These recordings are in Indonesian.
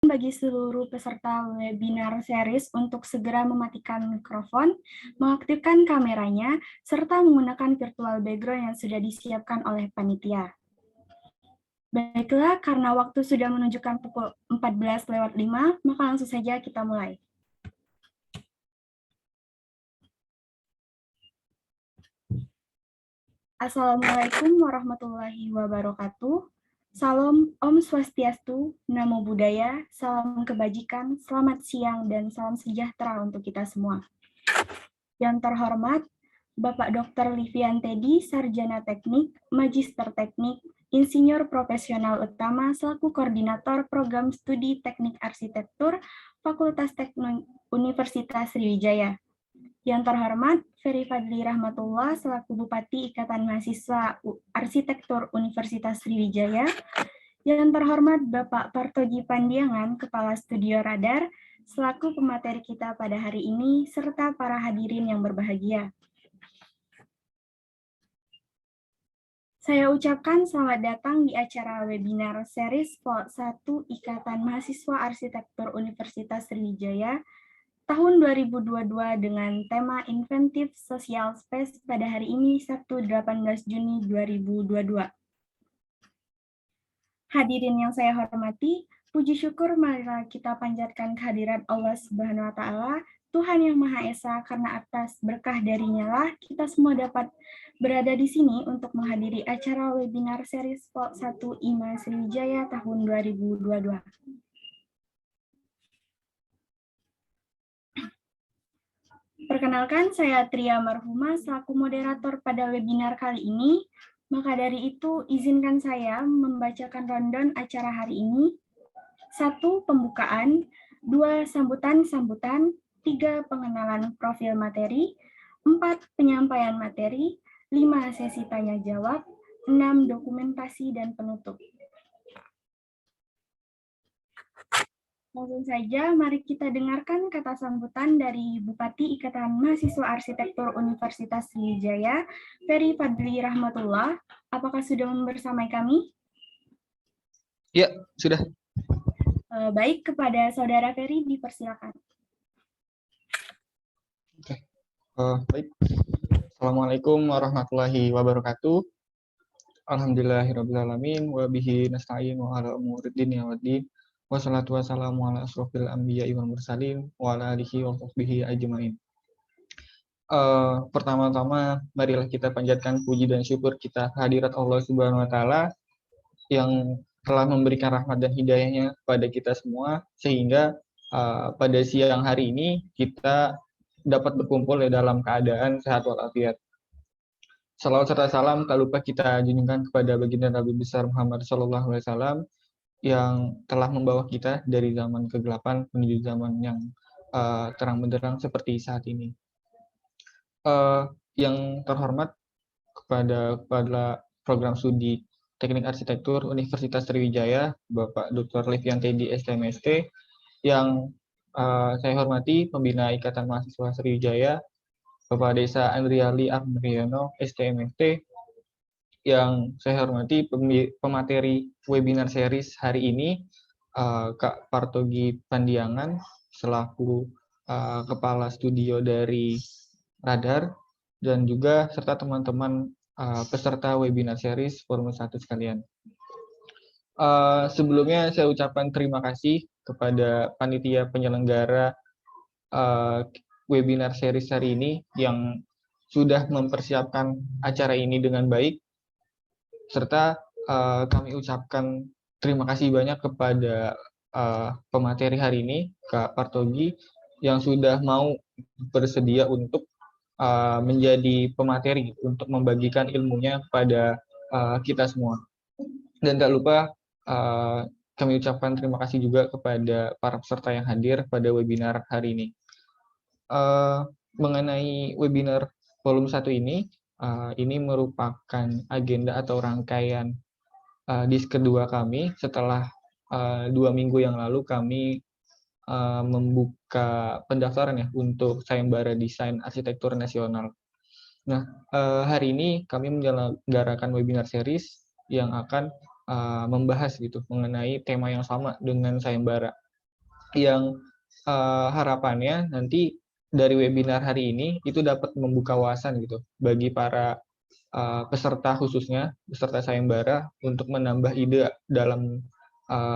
bagi seluruh peserta webinar series untuk segera mematikan mikrofon, mengaktifkan kameranya, serta menggunakan virtual background yang sudah disiapkan oleh panitia. Baiklah, karena waktu sudah menunjukkan pukul 14:05, maka langsung saja kita mulai. Assalamualaikum warahmatullahi wabarakatuh. Salam Om Swastiastu, Namo Buddhaya, salam kebajikan, selamat siang, dan salam sejahtera untuk kita semua. Yang terhormat, Bapak Dr. Livian Teddy, Sarjana Teknik, Magister Teknik, Insinyur Profesional Utama, selaku Koordinator Program Studi Teknik Arsitektur, Fakultas Teknik Universitas Sriwijaya. Yang terhormat, Ferry Fadli Rahmatullah, selaku Bupati Ikatan Mahasiswa Arsitektur Universitas Sriwijaya. Yang terhormat, Bapak Partogi Pandiangan, Kepala Studio Radar, selaku pemateri kita pada hari ini, serta para hadirin yang berbahagia. Saya ucapkan selamat datang di acara webinar series POL 1 Ikatan Mahasiswa Arsitektur Universitas Sriwijaya tahun 2022 dengan tema Inventive Social Space pada hari ini, Sabtu 18 Juni 2022. Hadirin yang saya hormati, puji syukur marilah kita panjatkan kehadiran Allah Subhanahu wa Ta'ala, Tuhan yang Maha Esa, karena atas berkah darinya lah kita semua dapat berada di sini untuk menghadiri acara webinar series POL 1 IMA Sriwijaya tahun 2022. Perkenalkan, saya Tria Marhuma selaku moderator pada webinar kali ini. Maka dari itu, izinkan saya membacakan rundown acara hari ini. 1. Pembukaan, 2. Sambutan-sambutan, 3. Pengenalan profil materi, 4. Penyampaian materi, 5. Sesi tanya-jawab, 6. Dokumentasi dan penutup. Langsung saja, mari kita dengarkan kata sambutan dari Bupati Ikatan Mahasiswa Arsitektur Universitas Sriwijaya, Ferry Fadli Rahmatullah. Apakah sudah membersamai kami? Ya, sudah. Baik, kepada Saudara Ferry dipersilakan. Oke. Baik. Assalamualaikum warahmatullahi wabarakatuh. Alhamdulillahirrabbilalamin, wa bihi nasta'in wa ala umuri dunya waddin. Wassalatu wassalamu ala asrofil anbiya'i wal mursalin wa ala alihi wa sahbihi ajmain. Pertama-tama marilah kita panjatkan puji dan syukur kita kehadirat Allah Subhanahu wa Ta'ala yang telah memberikan rahmat dan hidayahnya kepada kita semua, sehingga pada siang hari ini kita dapat berkumpul dalam keadaan sehat walafiat. Salawat serta salam tak lupa kita junjungkan kepada baginda Nabi besar Muhammad SAW yang telah membawa kita dari zaman kegelapan menuju zaman yang terang benderang seperti saat ini. Yang terhormat kepada program studi Teknik Arsitektur Universitas Sriwijaya, Bapak Dr. Livian Teddy STMST, yang saya hormati Pembina Ikatan Mahasiswa Sriwijaya, Bapak Desa Andriali Armriono STMST, yang saya hormati pemateri webinar series hari ini, Kak Partogi Pandiangan, selaku Kepala Studio dari Radar, dan juga serta teman-teman peserta webinar series Forum 1 sekalian. Sebelumnya saya ucapkan terima kasih kepada panitia penyelenggara webinar series hari ini yang sudah mempersiapkan acara ini dengan baik, serta kami ucapkan terima kasih banyak kepada pemateri hari ini, Kak Partogi, yang sudah mau bersedia untuk menjadi pemateri untuk membagikan ilmunya kepada kita semua. Dan tak lupa kami ucapkan terima kasih juga kepada para peserta yang hadir pada webinar hari ini. Mengenai webinar volume 1 ini merupakan agenda atau rangkaian disk kedua kami setelah 2 minggu yang lalu kami membuka pendaftaran ya untuk sayembara desain arsitektur nasional. Nah, hari ini kami menyelenggarakan webinar series yang akan membahas gitu mengenai tema yang sama dengan sayembara, yang harapannya nanti dari webinar hari ini itu dapat membuka wawasan gitu bagi para peserta, khususnya peserta sayembara, untuk menambah ide dalam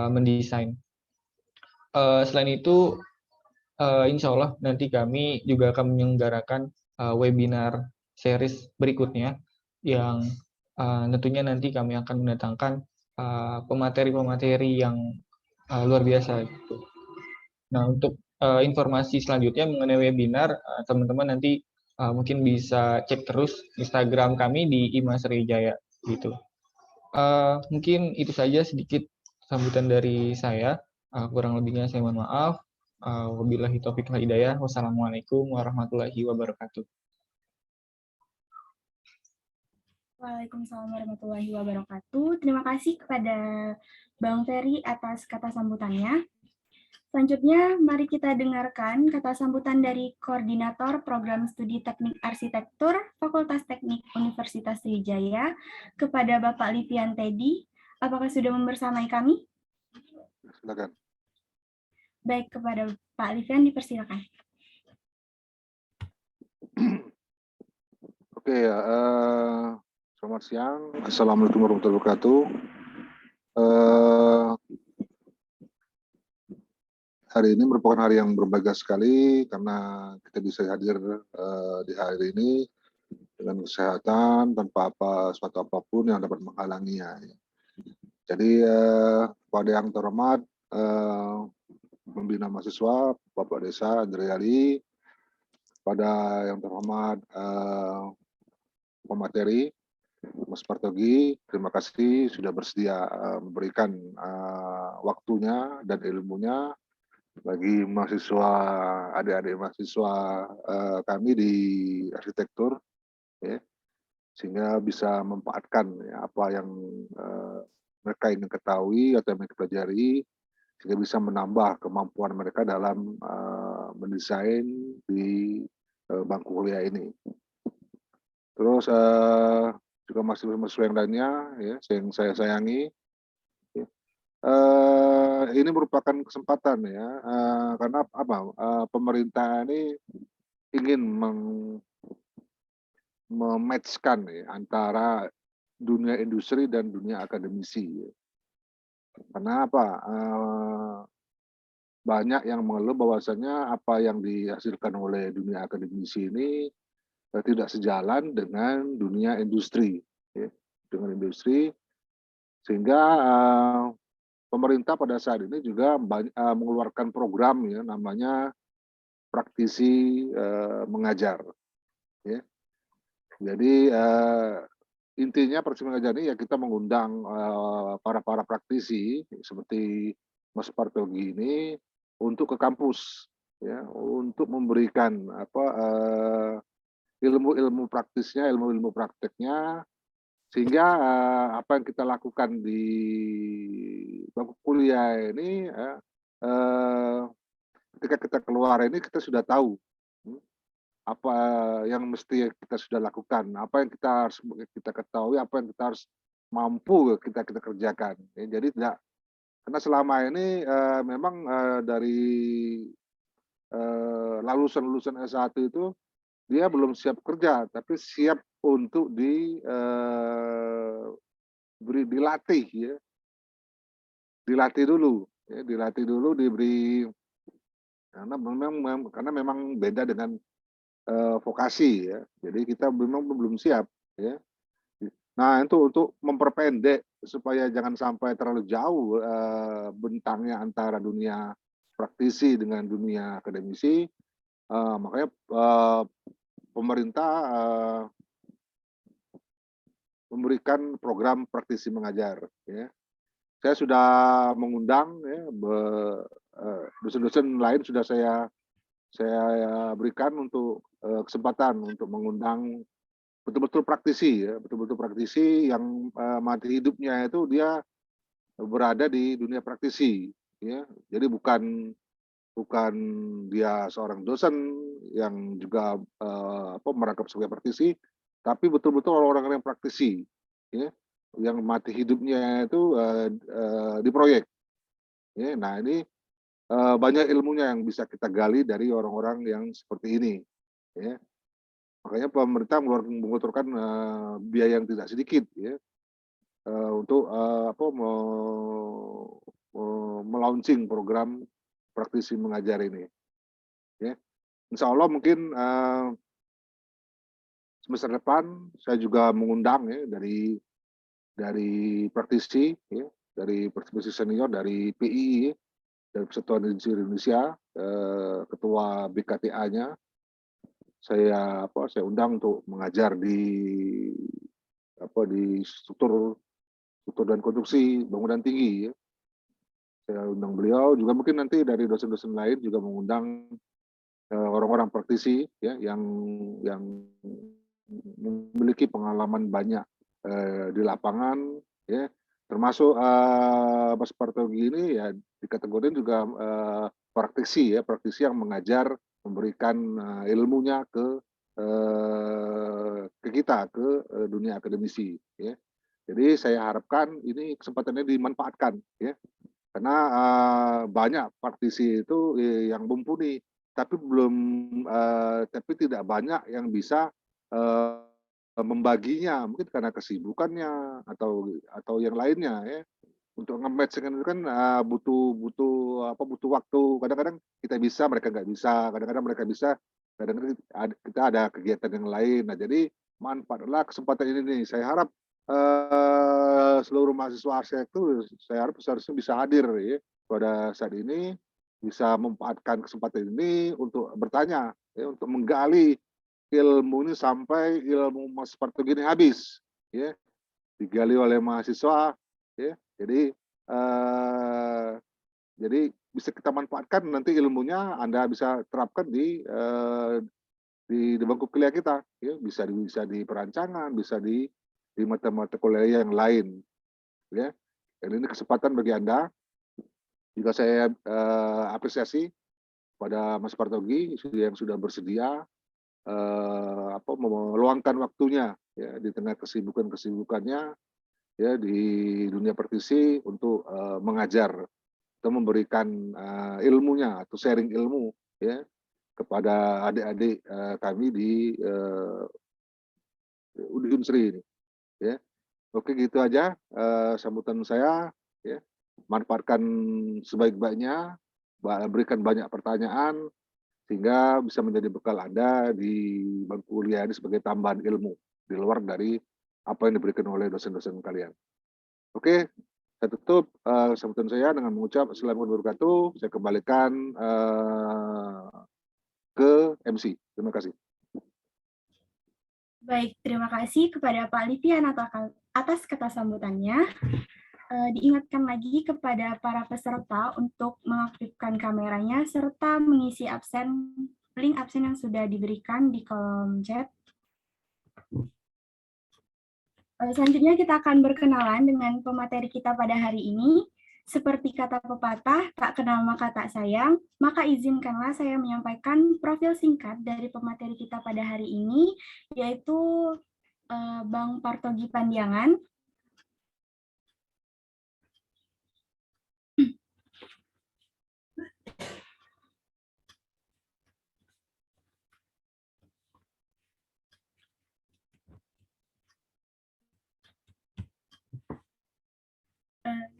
mendesain. Selain itu, insya Allah nanti kami juga akan menyelenggarakan webinar series berikutnya yang tentunya nanti kami akan mendatangkan pemateri-pemateri yang luar biasa gitu. Nah, untuk informasi selanjutnya mengenai webinar, teman-teman nanti mungkin bisa cek terus Instagram kami di IMA Sriwijaya gitu. Mungkin itu saja sedikit sambutan dari saya. Kurang lebihnya saya mohon maaf. Wabillahi taufiq wal hidayah. Wassalamualaikum warahmatullahi wabarakatuh. Waalaikumsalam warahmatullahi wabarakatuh. Terima kasih kepada Bang Ferry atas kata sambutannya. Selanjutnya, mari kita dengarkan kata sambutan dari Koordinator Program Studi Teknik Arsitektur Fakultas Teknik Universitas Sriwijaya kepada Bapak Livian Teddy. Apakah sudah membersamai kami? Silakan. Baik, kepada Pak Livian dipersilakan. Oke ya, selamat siang. Assalamualaikum warahmatullahi wabarakatuh. Hari ini merupakan hari yang berbahagia sekali karena kita bisa hadir di hari ini dengan kesehatan tanpa suatu apapun yang dapat menghalanginya. Jadi pada yang terhormat pembina mahasiswa Bapak Desa Andriali, pada yang terhormat pemateri Mas Partogi, terima kasih sudah bersedia memberikan waktunya dan ilmunya bagi mahasiswa, adik-adik mahasiswa kami di arsitektur, ya, sehingga bisa memanfaatkan ya, apa yang mereka ingin ketahui atau yang mereka pelajari, sehingga bisa menambah kemampuan mereka dalam mendesain di bangku kuliah ini. Terus juga mahasiswa yang lainnya ya, yang saya sayangi. Ya. Ini merupakan kesempatan ya, karena apa? Pemerintah ini ingin mematchkan ya, antara dunia industri dan dunia akademisi. Ya. Karena apa? Banyak yang mengeluh bahwasanya apa yang dihasilkan oleh dunia akademisi ini tidak sejalan dengan dunia industri, ya, dengan industri, sehingga pemerintah pada saat ini juga mengeluarkan program ya namanya praktisi mengajar. Ya. Jadi intinya praktisi mengajar ini ya kita mengundang para praktisi seperti Mas Partogi ini untuk ke kampus, ya, untuk memberikan ilmu-ilmu praktisnya, ilmu-ilmu prakteknya, sehingga apa yang kita lakukan di bangku kuliah ini ketika kita keluar ini kita sudah tahu apa yang mesti kita sudah lakukan, apa yang kita harus kita ketahui, apa yang kita harus mampu kita kerjakan. Ya, jadi tidak, karena selama ini memang dari lulusan S1 itu dia belum siap kerja, tapi siap untuk dilatih ya, dilatih dulu, ya, dilatih dulu, diberi, karena memang beda dengan vokasi ya. Jadi kita memang belum siap ya. Nah, itu untuk memperpendek supaya jangan sampai terlalu jauh bentangnya antara dunia praktisi dengan dunia akademisi, makanya pemerintah memberikan program praktisi mengajar. Ya. Saya sudah mengundang ya, dosen-dosen lain sudah saya berikan untuk kesempatan untuk mengundang betul-betul praktisi ya, betul-betul praktisi yang mati hidupnya itu dia berada di dunia praktisi ya. Jadi bukan dia seorang dosen yang juga merangkap sebagai praktisi, tapi betul-betul orang-orang yang praktisi ya, yang mati hidupnya itu di proyek ya. Nah, ini banyak ilmunya yang bisa kita gali dari orang-orang yang seperti ini. Ya. Makanya pemerintah mengeluarkan biaya yang tidak sedikit ya untuk melaunching program praktisi mengajar ini. Ya. Insya Allah mungkin semester depan saya juga mengundang ya dari praktisi, ya, dari praktisi senior dari PII, dari Persatuan Indonesia, Ketua BKTA-nya, saya undang untuk mengajar di struktur dan konstruksi bangunan tinggi. Ya. Saya undang beliau, juga mungkin nanti dari dosen-dosen lain juga mengundang orang-orang praktisi ya yang memiliki pengalaman banyak di lapangan, ya, termasuk Mas Partogi ini ya dikategorikan juga praktisi yang mengajar, memberikan ilmunya ke kita, ke dunia akademisi. Ya. Jadi saya harapkan ini kesempatannya dimanfaatkan, ya, karena banyak praktisi itu yang mumpuni, tapi tapi tidak banyak yang bisa membaginya, mungkin karena kesibukannya atau yang lainnya ya. Untuk nge-match itu kan butuh waktu. Kadang-kadang kita bisa, mereka nggak bisa. Kadang-kadang mereka bisa, kadang-kadang kita ada kegiatan yang lain. Nah, jadi manfaatlah kesempatan ini nih. Saya harap seluruh mahasiswa arsitektur, saya harap seharusnya bisa hadir ya pada saat ini, bisa memanfaatkan kesempatan ini untuk bertanya, ya, untuk menggali ilmu ini sampai ilmu Mas Partogi ini habis, ya, digali oleh mahasiswa, ya. Jadi bisa kita manfaatkan nanti ilmunya Anda bisa terapkan di bangku kuliah kita, ya, bisa di perancangan, bisa di mata-mata kuliah yang lain, ya. Dan ini kesempatan bagi Anda. Juga saya apresiasi pada Mas Partogi yang sudah bersedia meluangkan waktunya ya di tengah kesibukannya ya di dunia praktisi untuk mengajar atau memberikan ilmunya atau sharing ilmu ya kepada adik-adik kami di Unsri ini ya. Oke, gitu aja sambutan saya ya. Manfaatkan sebaik-baiknya, berikan banyak pertanyaan sehingga bisa menjadi bekal Anda di bangku kuliah ini sebagai tambahan ilmu di luar dari apa yang diberikan oleh dosen-dosen kalian. Oke, saya tutup sambutan saya dengan mengucap Assalamualaikum warahmatullahi wabarakatuh. Saya kembalikan ke MC. Terima kasih. Baik, terima kasih kepada Pak Livian atas kata sambutannya. Diingatkan lagi kepada para peserta untuk mengaktifkan kameranya serta mengisi link absen yang sudah diberikan di kolom chat. Selanjutnya kita akan berkenalan dengan pemateri kita pada hari ini. Seperti kata pepatah, tak kenal maka tak sayang, maka izinkanlah saya menyampaikan profil singkat dari pemateri kita pada hari ini, yaitu Bang Partogi Pandiangan.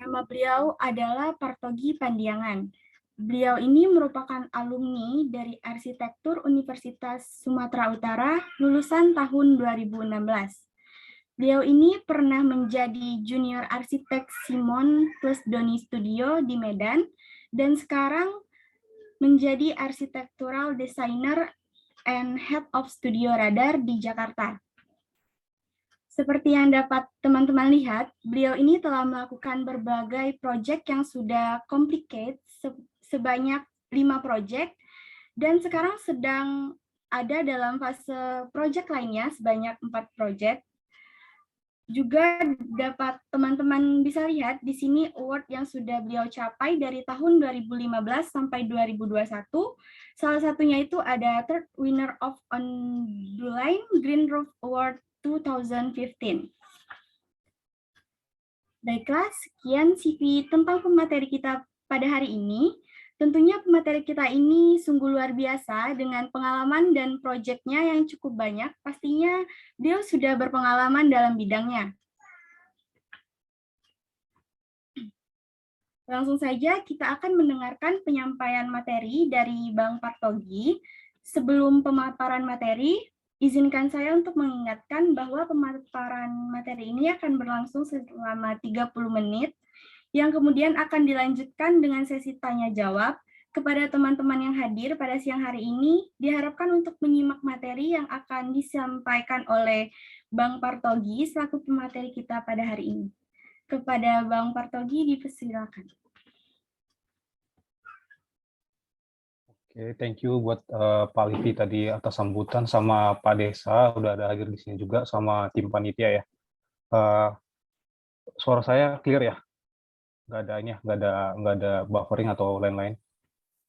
Nama beliau adalah Partogi Pandiangan. Beliau ini merupakan alumni dari Arsitektur Universitas Sumatera Utara, lulusan tahun 2016. Beliau ini pernah menjadi junior arsitek Simon plus Doni Studio di Medan, dan sekarang menjadi architectural designer and head of studio Radar di Jakarta. Seperti yang dapat teman-teman lihat, beliau ini telah melakukan berbagai proyek yang sudah complicated, sebanyak 5 proyek, dan sekarang sedang ada dalam fase proyek lainnya sebanyak 4 proyek. Juga dapat teman-teman bisa lihat di sini award yang sudah beliau capai dari tahun 2015 sampai 2021. Salah satunya itu ada third winner of Online Green Roof Award 2015. Baiklah, sekian CV tentang pemateri kita pada hari ini. Tentunya pemateri kita ini sungguh luar biasa dengan pengalaman dan proyeknya yang cukup banyak. Pastinya beliau sudah berpengalaman dalam bidangnya. Langsung saja kita akan mendengarkan penyampaian materi dari Bang Partogi. Sebelum pemaparan materi, izinkan saya untuk mengingatkan bahwa pemaparan materi ini akan berlangsung selama 30 menit, yang kemudian akan dilanjutkan dengan sesi tanya-jawab. Kepada teman-teman yang hadir pada siang hari ini, diharapkan untuk menyimak materi yang akan disampaikan oleh Bang Partogi selaku pemateri kita pada hari ini. Kepada Bang Partogi, dipersilakan. Oke, thank you buat Pak Livi tadi atas sambutan, sama Pak Desa udah ada hadir di sini juga, sama tim panitia ya. Suara saya clear ya? Nggak ada ini ya, nggak ada buffering atau lain-lain?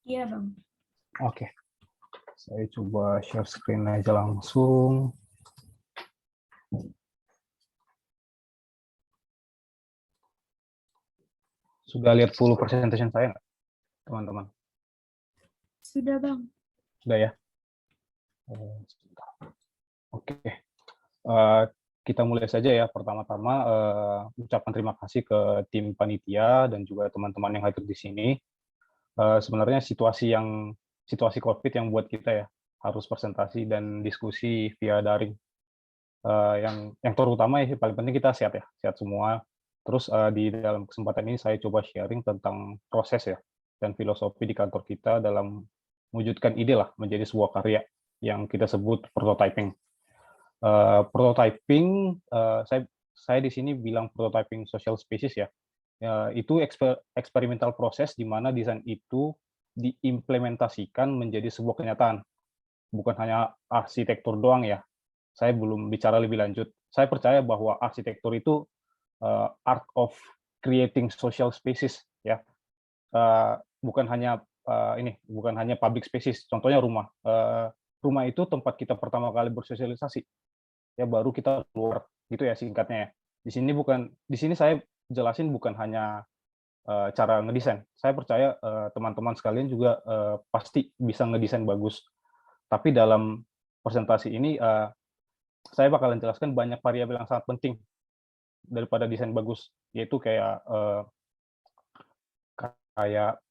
Iya, Bang. Oke, saya coba share screen aja langsung. Sudah lihat full presentation saya nggak, teman-teman? Sudah, Bang. Sudah ya? Oke. Kita mulai saja ya. Pertama-tama ucapan terima kasih ke tim panitia dan juga teman-teman yang hadir di sini. Sebenarnya situasi COVID yang buat kita ya harus presentasi dan diskusi via daring. Yang terutama ya paling penting kita sehat ya, sehat semua. Terus di dalam kesempatan ini saya coba sharing tentang proses ya dan filosofi di kantor kita dalam mewujudkan ide lah menjadi sebuah karya yang kita sebut prototyping. Prototyping, saya di sini bilang prototyping social species ya. Itu eksperimental proses di mana desain itu diimplementasikan menjadi sebuah kenyataan. Bukan hanya arsitektur doang ya. Saya belum bicara lebih lanjut. Saya percaya bahwa arsitektur itu art of creating social spaces ya. Bukan hanya public spaces. Contohnya rumah. Rumah itu tempat kita pertama kali bersosialisasi. Ya baru kita keluar gitu ya singkatnya ya. Di sini saya jelasin bukan hanya cara ngedesain. Saya percaya teman-teman sekalian juga pasti bisa ngedesain bagus. Tapi dalam presentasi ini saya bakalan jelaskan banyak variabel yang sangat penting daripada desain bagus, yaitu kayak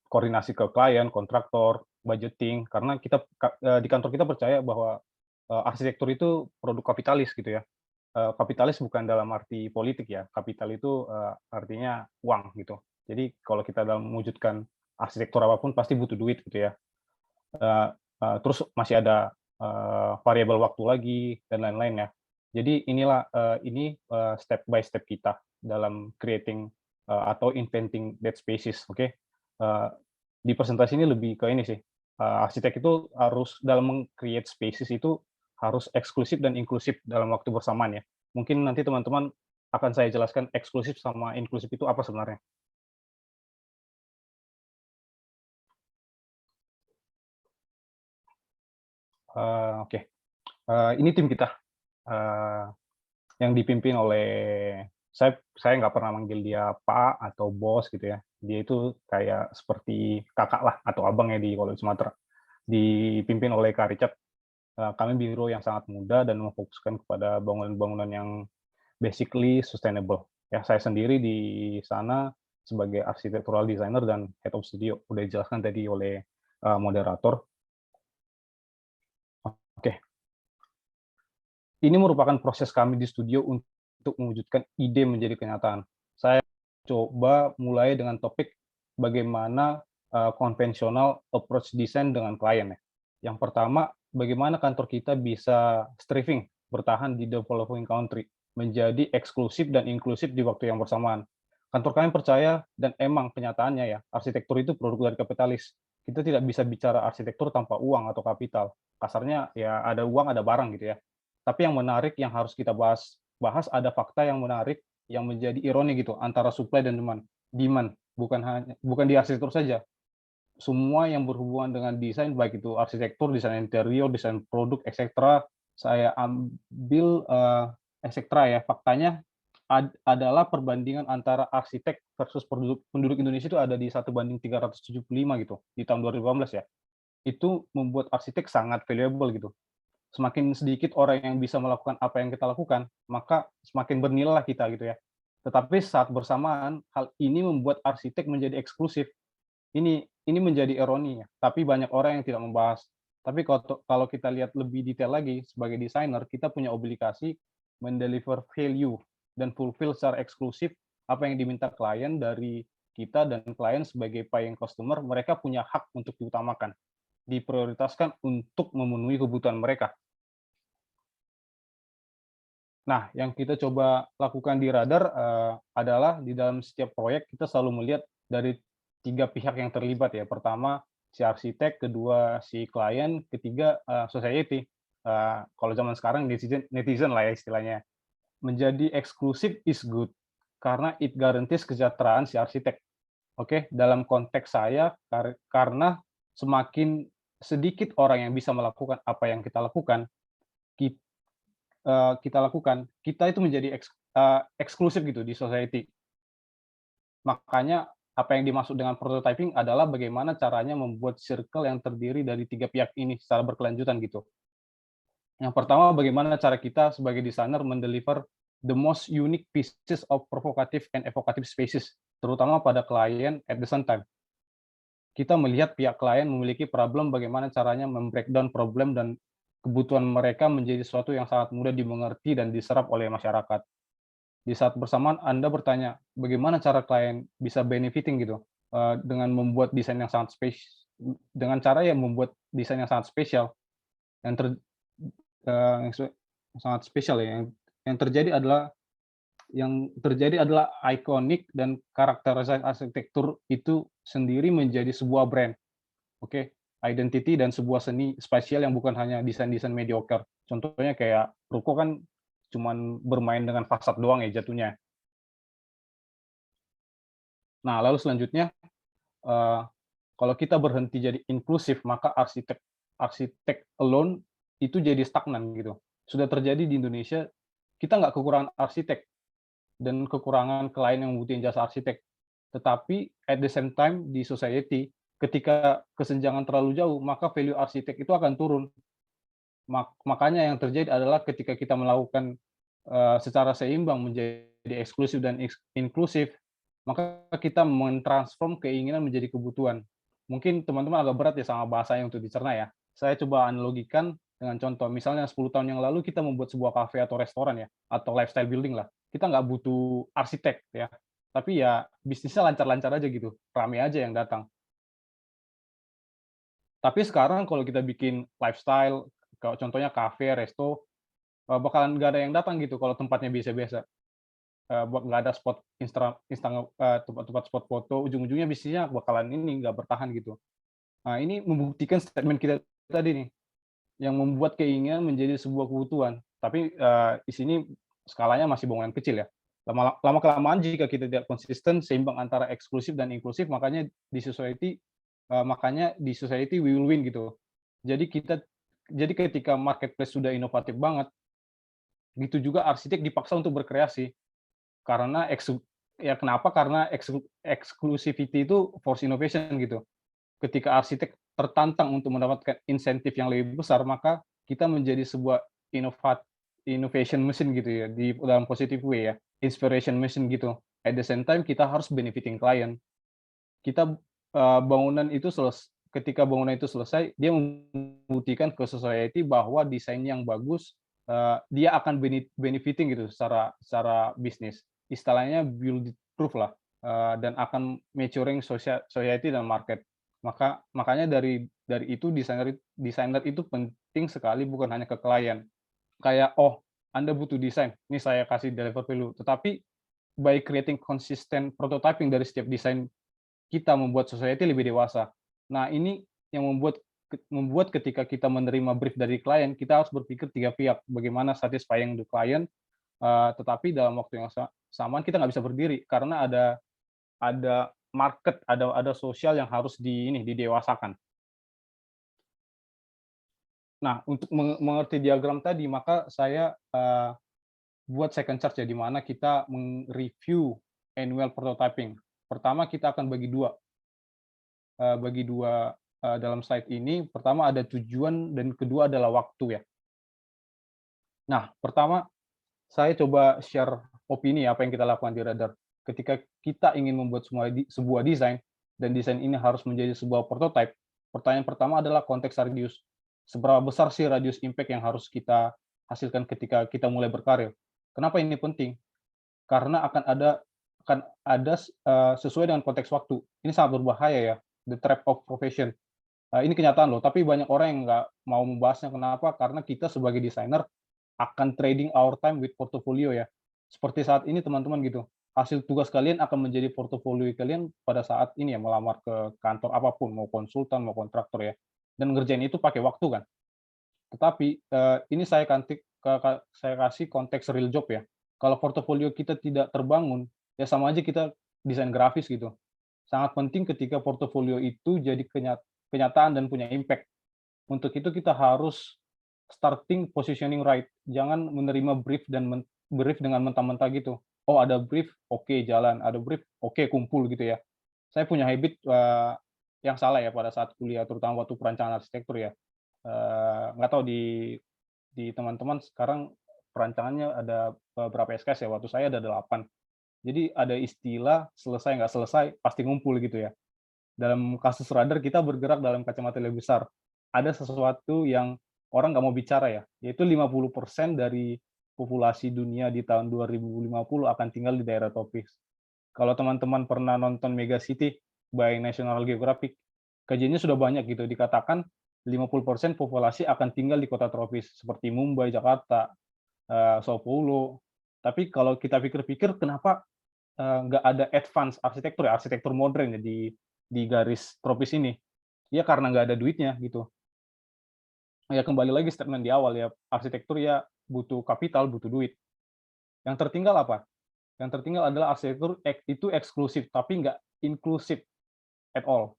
koordinasi ke klien, kontraktor, budgeting. Karena kita di kantor kita percaya bahwa arsitektur itu produk kapitalis gitu ya. Kapitalis bukan dalam arti politik ya. Kapital itu artinya uang gitu. Jadi kalau kita dalam mewujudkan arsitektur apapun pasti butuh duit gitu ya. Terus masih ada variabel waktu lagi dan lain-lain ya. Jadi inilah ini step by step kita dalam creating atau inventing that spaces. Oke. Di presentasi ini lebih ke ini sih. Arsitek itu harus dalam meng-create spaces itu harus eksklusif dan inklusif dalam waktu bersamaan ya. Mungkin nanti teman-teman akan saya jelaskan eksklusif sama inklusif itu apa sebenarnya. Oke. Ini tim kita yang dipimpin oleh saya nggak pernah manggil dia Pak atau bos gitu ya. Dia itu kayak seperti kakak lah atau abang ya di kalau di Sumatera. Dipimpin oleh Kak Richard. Kami biro yang sangat muda dan memfokuskan kepada bangunan-bangunan yang basically sustainable. Ya, saya sendiri di sana sebagai architectural designer dan head of studio. Udah dijelaskan tadi oleh moderator. Oke. Ini merupakan proses kami di studio untuk mewujudkan ide menjadi kenyataan. Saya coba mulai dengan topik bagaimana konvensional approach design dengan klien. Yang pertama, bagaimana kantor kita bisa thriving, bertahan di developing country, menjadi eksklusif dan inklusif di waktu yang bersamaan. Kantor kami percaya, dan emang kenyataannya ya, arsitektur itu produk dari kapitalis. Kita tidak bisa bicara arsitektur tanpa uang atau kapital. Kasarnya ya ada uang, ada barang gitu ya. Tapi yang menarik yang harus kita bahas ada fakta yang menarik yang menjadi ironi gitu antara supply dan demand bukan di arsitektur saja, semua yang berhubungan dengan desain baik itu arsitektur, desain interior, desain produk, etc. Saya ambil etc. ya faktanya adalah perbandingan antara arsitek versus penduduk Indonesia itu ada di 1:375 gitu di tahun 2018 ya. Itu membuat arsitek sangat valuable gitu. Semakin sedikit orang yang bisa melakukan apa yang kita lakukan, maka semakin bernilai lah kita gitu ya. Tetapi saat bersamaan, hal ini membuat arsitek menjadi eksklusif. Ini menjadi ironinya, tapi banyak orang yang tidak membahas. Tapi kalau kita lihat lebih detail lagi, sebagai desainer, kita punya obligasi mendeliver value dan fulfill secara eksklusif apa yang diminta klien dari kita, dan klien sebagai paying customer, mereka punya hak untuk diutamakan, diprioritaskan untuk memenuhi kebutuhan mereka. Nah, yang kita coba lakukan di Radar adalah di dalam setiap proyek kita selalu melihat dari 3 pihak yang terlibat ya. Pertama, si arsitek, kedua si klien, ketiga society. Kalau zaman sekarang netizen lah ya istilahnya. Menjadi eksklusif is good karena it guarantees kesejahteraan si arsitek. Oke, dalam konteks saya karena semakin sedikit orang yang bisa melakukan apa yang kita lakukan, kita itu menjadi eksklusif gitu di society. Makanya apa yang dimaksud dengan prototyping adalah bagaimana caranya membuat circle yang terdiri dari 3 pihak ini secara berkelanjutan gitu. Yang pertama, bagaimana cara kita sebagai desainer mendeliver the most unique pieces of provocative and evocative spaces, terutama pada klien at the same time. Kita melihat pihak klien memiliki problem, bagaimana caranya membreakdown problem dan kebutuhan mereka menjadi sesuatu yang sangat mudah dimengerti dan diserap oleh masyarakat. Di saat bersamaan Anda bertanya, bagaimana cara klien bisa benefiting gitu dengan membuat desain yang sangat spesial, dengan cara yang membuat desain yang sangat spesial, yang sangat spesial ya. Yang terjadi adalah ikonik, dan karakterisasi arsitektur itu sendiri menjadi sebuah brand. Oke, identity dan sebuah seni spasial yang bukan hanya desain-desain mediocre. Contohnya kayak ruko kan cuman bermain dengan fasad doang ya jatuhnya. Nah, lalu selanjutnya kalau kita berhenti jadi inklusif, maka arsitek alone itu jadi stagnan gitu. Sudah terjadi di Indonesia, kita nggak kekurangan arsitek dan kekurangan klien yang membutuhkan jasa arsitek. Tetapi at the same time di society, ketika kesenjangan terlalu jauh, maka value arsitek itu akan turun. Makanya yang terjadi adalah ketika kita melakukan secara seimbang menjadi eksklusif dan inklusif, maka kita mentransform keinginan menjadi kebutuhan. Mungkin teman-teman agak berat ya sama bahasanya untuk dicerna ya. Saya coba analogikan dengan contoh, misalnya 10 tahun yang lalu kita membuat sebuah kafe atau restoran ya, atau lifestyle building lah. Kita nggak butuh arsitek ya, tapi ya bisnisnya lancar-lancar aja gitu, rame aja yang datang. Tapi sekarang kalau kita bikin lifestyle, contohnya kafe, resto, bakalan nggak ada yang datang gitu kalau tempatnya biasa-biasa. Nggak ada spot tempat-tempat spot foto, ujung-ujungnya bisnisnya bakalan ini nggak bertahan gitu. Nah, ini membuktikan statement kita tadi nih, yang membuat keinginan menjadi sebuah kebutuhan. Tapi di sini skalanya masih bangunan kecil ya. Lama-kelamaan jika kita tidak konsisten seimbang antara eksklusif dan inklusif, makanya di society we will win gitu. Jadi ketika marketplace sudah inovatif banget, gitu juga arsitek dipaksa untuk berkreasi. Karena kenapa? Karena exclusivity itu force innovation gitu. Ketika arsitek tertantang untuk mendapatkan insentif yang lebih besar, maka kita menjadi sebuah innovation machine gitu ya, di dalam positive way ya, inspiration machine gitu. At the same time kita harus benefiting klien. Ketika bangunan itu selesai, dia membuktikan ke society bahwa desain yang bagus, dia akan benefiting gitu secara bisnis. Istilahnya build proof lah, dan akan maturing society dan market. Makanya dari itu desainer itu penting sekali, bukan hanya ke klien. Kayak, Anda butuh desain, ini saya kasih deliver value. Tetapi by creating consistent prototyping dari setiap desain, kita membuat society lebih dewasa. Nah, ini yang membuat ketika kita menerima brief dari klien, kita harus berpikir 3 pihak, bagaimana satisfying the client, tetapi dalam waktu yang samaan kita nggak bisa berdiri karena ada market, ada sosial yang harus didewasakan. Nah, untuk mengerti diagram tadi, maka saya buat second charge ya, di mana kita review annual prototyping. Pertama kita akan bagi dua dalam slide ini. Pertama ada tujuan dan kedua adalah waktu ya. Nah, pertama saya coba share opini apa yang kita lakukan di Radar. Ketika kita ingin membuat sebuah desain dan desain ini harus menjadi sebuah prototype, pertanyaan pertama adalah konteks radius. Seberapa besar sih radius impact yang harus kita hasilkan ketika kita mulai berkarir? Kenapa ini penting? Karena akan ada sesuai dengan konteks waktu. Ini sangat berbahaya ya, the trap of profession. Ini kenyataan loh, tapi banyak orang yang nggak mau membahasnya. Kenapa? Karena kita sebagai desainer akan trading our time with portfolio ya. Seperti saat ini teman-teman gitu. Hasil tugas kalian akan menjadi portofolio kalian pada saat ini ya, melamar ke kantor apapun, mau konsultan, mau kontraktor ya. Dan ngerjain itu pakai waktu kan. Tetapi ini saya kasih konteks real job ya. Kalau portofolio kita tidak terbangun, ya sama aja kita desain grafis gitu. Sangat penting ketika portofolio itu jadi kenyataan dan punya impact. Untuk itu kita harus starting positioning right. Jangan menerima brief dan brief dengan mentah-mentah gitu. Oh ada brief, oke jalan. Ada brief, oke kumpul gitu ya. Saya punya habit yang salah ya pada saat kuliah, terutama waktu perancangan arsitektur ya. Nggak tahu di teman-teman sekarang perancangannya ada berapa SKS ya. Waktu saya ada 8. Jadi ada istilah selesai nggak selesai pasti ngumpul gitu ya. Dalam kasus Radar kita bergerak dalam kacamata lebih besar. Ada sesuatu yang orang nggak mau bicara ya, yaitu 50% dari populasi dunia di tahun 2050 akan tinggal di daerah tropis. Kalau teman-teman pernah nonton Megacity by National Geographic, kajiannya sudah banyak gitu, dikatakan 50% populasi akan tinggal di kota tropis, seperti Mumbai, Jakarta, Sao Paulo. Tapi kalau kita pikir-pikir, kenapa nggak ada advance arsitektur ya, arsitektur modern ya di garis tropis ini? Ya karena nggak ada duitnya gitu. Ya kembali lagi statement di awal ya, arsitektur ya butuh kapital, butuh duit. Yang tertinggal apa? Yang tertinggal adalah arsitektur itu eksklusif, tapi nggak inklusif at all.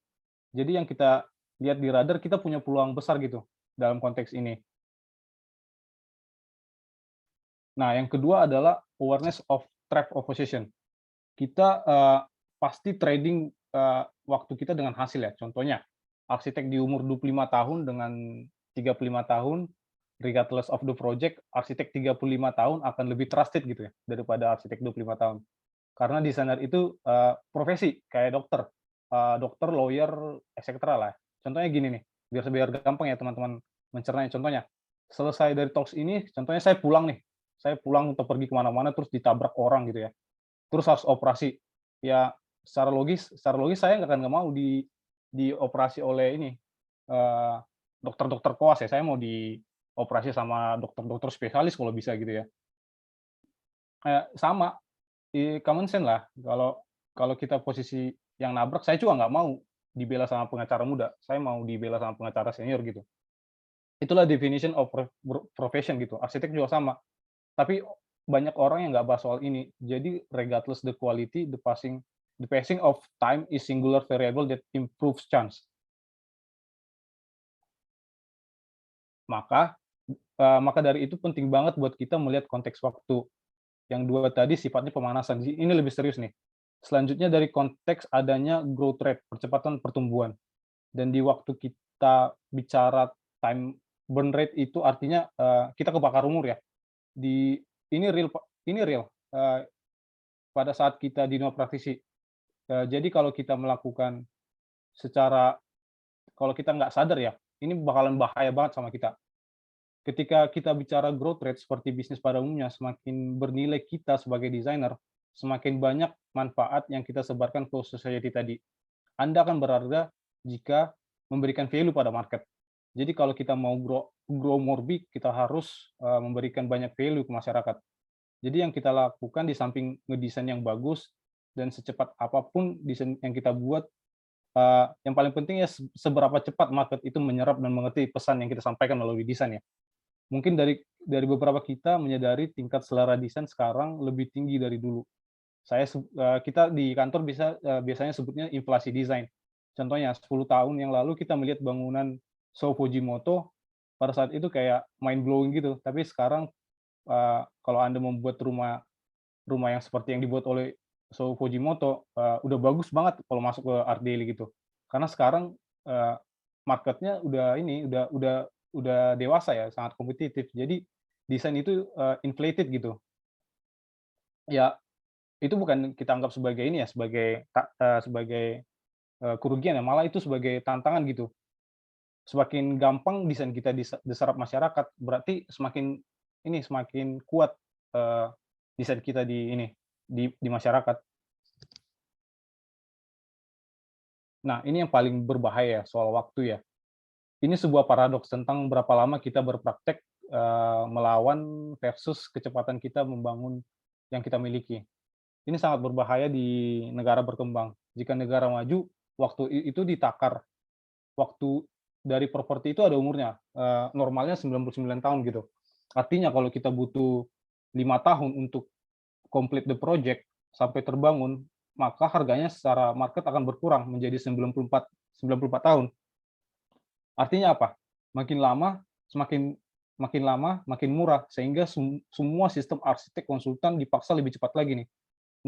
Jadi yang kita lihat di Radar, kita punya peluang besar gitu dalam konteks ini. Nah, yang kedua adalah awareness of trap of position. Kita pasti trading waktu kita dengan hasil ya. Contohnya, arsitek di umur 25 tahun dengan 35 tahun, regardless of the project, arsitek 35 tahun akan lebih trusted gitu ya, daripada arsitek 25 tahun. Karena desainer itu profesi, kayak dokter, lawyer, etc. lah. Contohnya gini nih, biar gampang ya teman-teman mencernanya. Contohnya, selesai dari talks ini, contohnya saya pulang untuk pergi kemana-mana, terus ditabrak orang gitu ya. Terus harus operasi. Ya, secara logis saya nggak mau dioperasi oleh ini, dokter-dokter koas ya, saya mau dioperasi sama dokter-dokter spesialis kalau bisa gitu ya. Sama, common sense lah, kalau kita posisi yang nabrak, saya juga nggak mau dibela sama pengacara muda, saya mau dibela sama pengacara senior gitu. Itulah definition of profession gitu, arsitek juga sama. Tapi banyak orang yang nggak bahas soal ini, jadi regardless the quality, the passing of time is singular variable that improves chance. Maka dari itu penting banget buat kita melihat konteks waktu. Yang dua tadi sifatnya pemanasan. Ini lebih serius nih. Selanjutnya dari konteks adanya growth rate, percepatan pertumbuhan. Dan di waktu kita bicara time burn rate itu artinya kita kebakar umur ya. Ini real pada saat kita di dunia praktisi. Jadi kalau kita melakukan kalau kita nggak sadar ya, ini bakalan bahaya banget sama kita. Ketika kita bicara growth rate seperti bisnis pada umumnya, semakin bernilai kita sebagai desainer, semakin banyak manfaat yang kita sebarkan ke society tadi. Anda akan berharga jika memberikan value pada market. Jadi kalau kita mau grow more big, kita harus memberikan banyak value ke masyarakat. Jadi yang kita lakukan di samping ngedesain yang bagus dan secepat apapun desain yang kita buat, yang paling penting ya seberapa cepat market itu menyerap dan mengerti pesan yang kita sampaikan melalui desain ya. Mungkin dari beberapa kita menyadari tingkat selera desain sekarang lebih tinggi dari dulu. Kita di kantor biasanya sebutnya inflasi desain. Contohnya 10 tahun yang lalu kita melihat bangunan Show Fujimoto pada saat itu kayak mind blowing gitu, tapi sekarang kalau Anda membuat rumah yang seperti yang dibuat oleh Shou Fujimoto, udah bagus banget kalau masuk ke Art Daily gitu. Karena sekarang marketnya udah dewasa ya, sangat kompetitif. Jadi desain itu inflated gitu. Ya, itu bukan kita anggap sebagai ini ya, sebagai kerugian ya, malah itu sebagai tantangan gitu. Semakin gampang desain kita diserap masyarakat, berarti semakin kuat desain kita di masyarakat. Nah, ini yang paling berbahaya soal waktu ya. Ini sebuah paradoks tentang berapa lama kita berpraktek melawan versus kecepatan kita membangun yang kita miliki. Ini sangat berbahaya di negara berkembang. Jika negara maju, itu ditakar. Waktu dari properti itu ada umurnya, normalnya 99 tahun gitu. Artinya kalau kita butuh 5 tahun untuk complete the project sampai terbangun, maka harganya secara market akan berkurang menjadi 94 tahun. Artinya apa? Makin lama makin murah, sehingga semua sistem arsitek konsultan dipaksa lebih cepat lagi nih.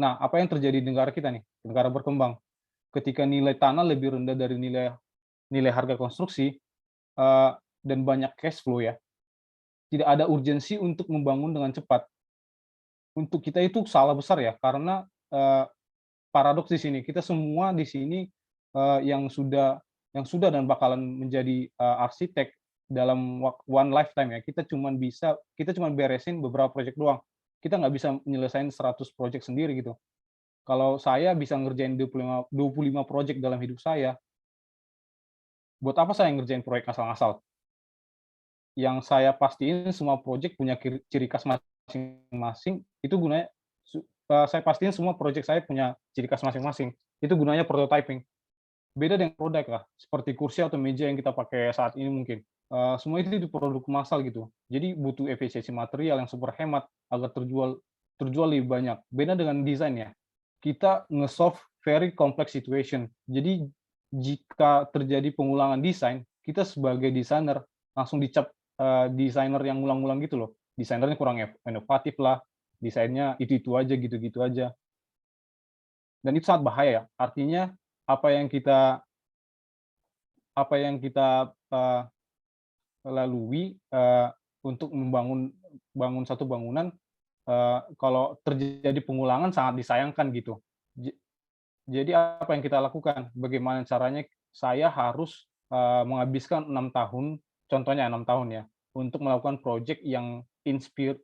Nah, apa yang terjadi di negara kita nih, negara berkembang? Ketika nilai tanah lebih rendah dari nilai harga konstruksi, dan banyak cash flow ya, tidak ada urgensi untuk membangun dengan cepat. Untuk kita itu salah besar ya, karena paradoks di sini, kita semua di sini yang sudah dan bakalan menjadi arsitek dalam one lifetime ya, kita cuma beresin beberapa proyek doang. Kita nggak bisa nyelesain 100 proyek sendiri gitu. Kalau saya bisa ngerjain 25 proyek dalam hidup saya, buat apa saya ngerjain proyek asal-asal? Yang saya pastiin semua proyek punya ciri khas masing-masing, itu gunanya saya pastiin semua proyek saya punya ciri khas masing-masing. Itu gunanya prototyping. Beda dengan produk lah, seperti kursi atau meja yang kita pakai saat ini mungkin. Semua itu di produk massal gitu. Jadi butuh efisiensi material yang super hemat agar terjual lebih banyak. Beda dengan desain ya. Kita nge-solve very complex situation. Jadi jika terjadi pengulangan desain, kita sebagai desainer langsung dicap desainer yang ngulang-ngulang gitu loh. Desainernya kurang inovatif lah, desainnya itu aja, gitu-gitu aja. Dan itu sangat bahaya ya. Artinya apa yang kita lalui untuk bangun satu bangunan, kalau terjadi pengulangan sangat disayangkan gitu. Jadi apa yang kita lakukan? Bagaimana caranya saya harus menghabiskan 6 tahun, contohnya 6 tahun ya, untuk melakukan project yang inspire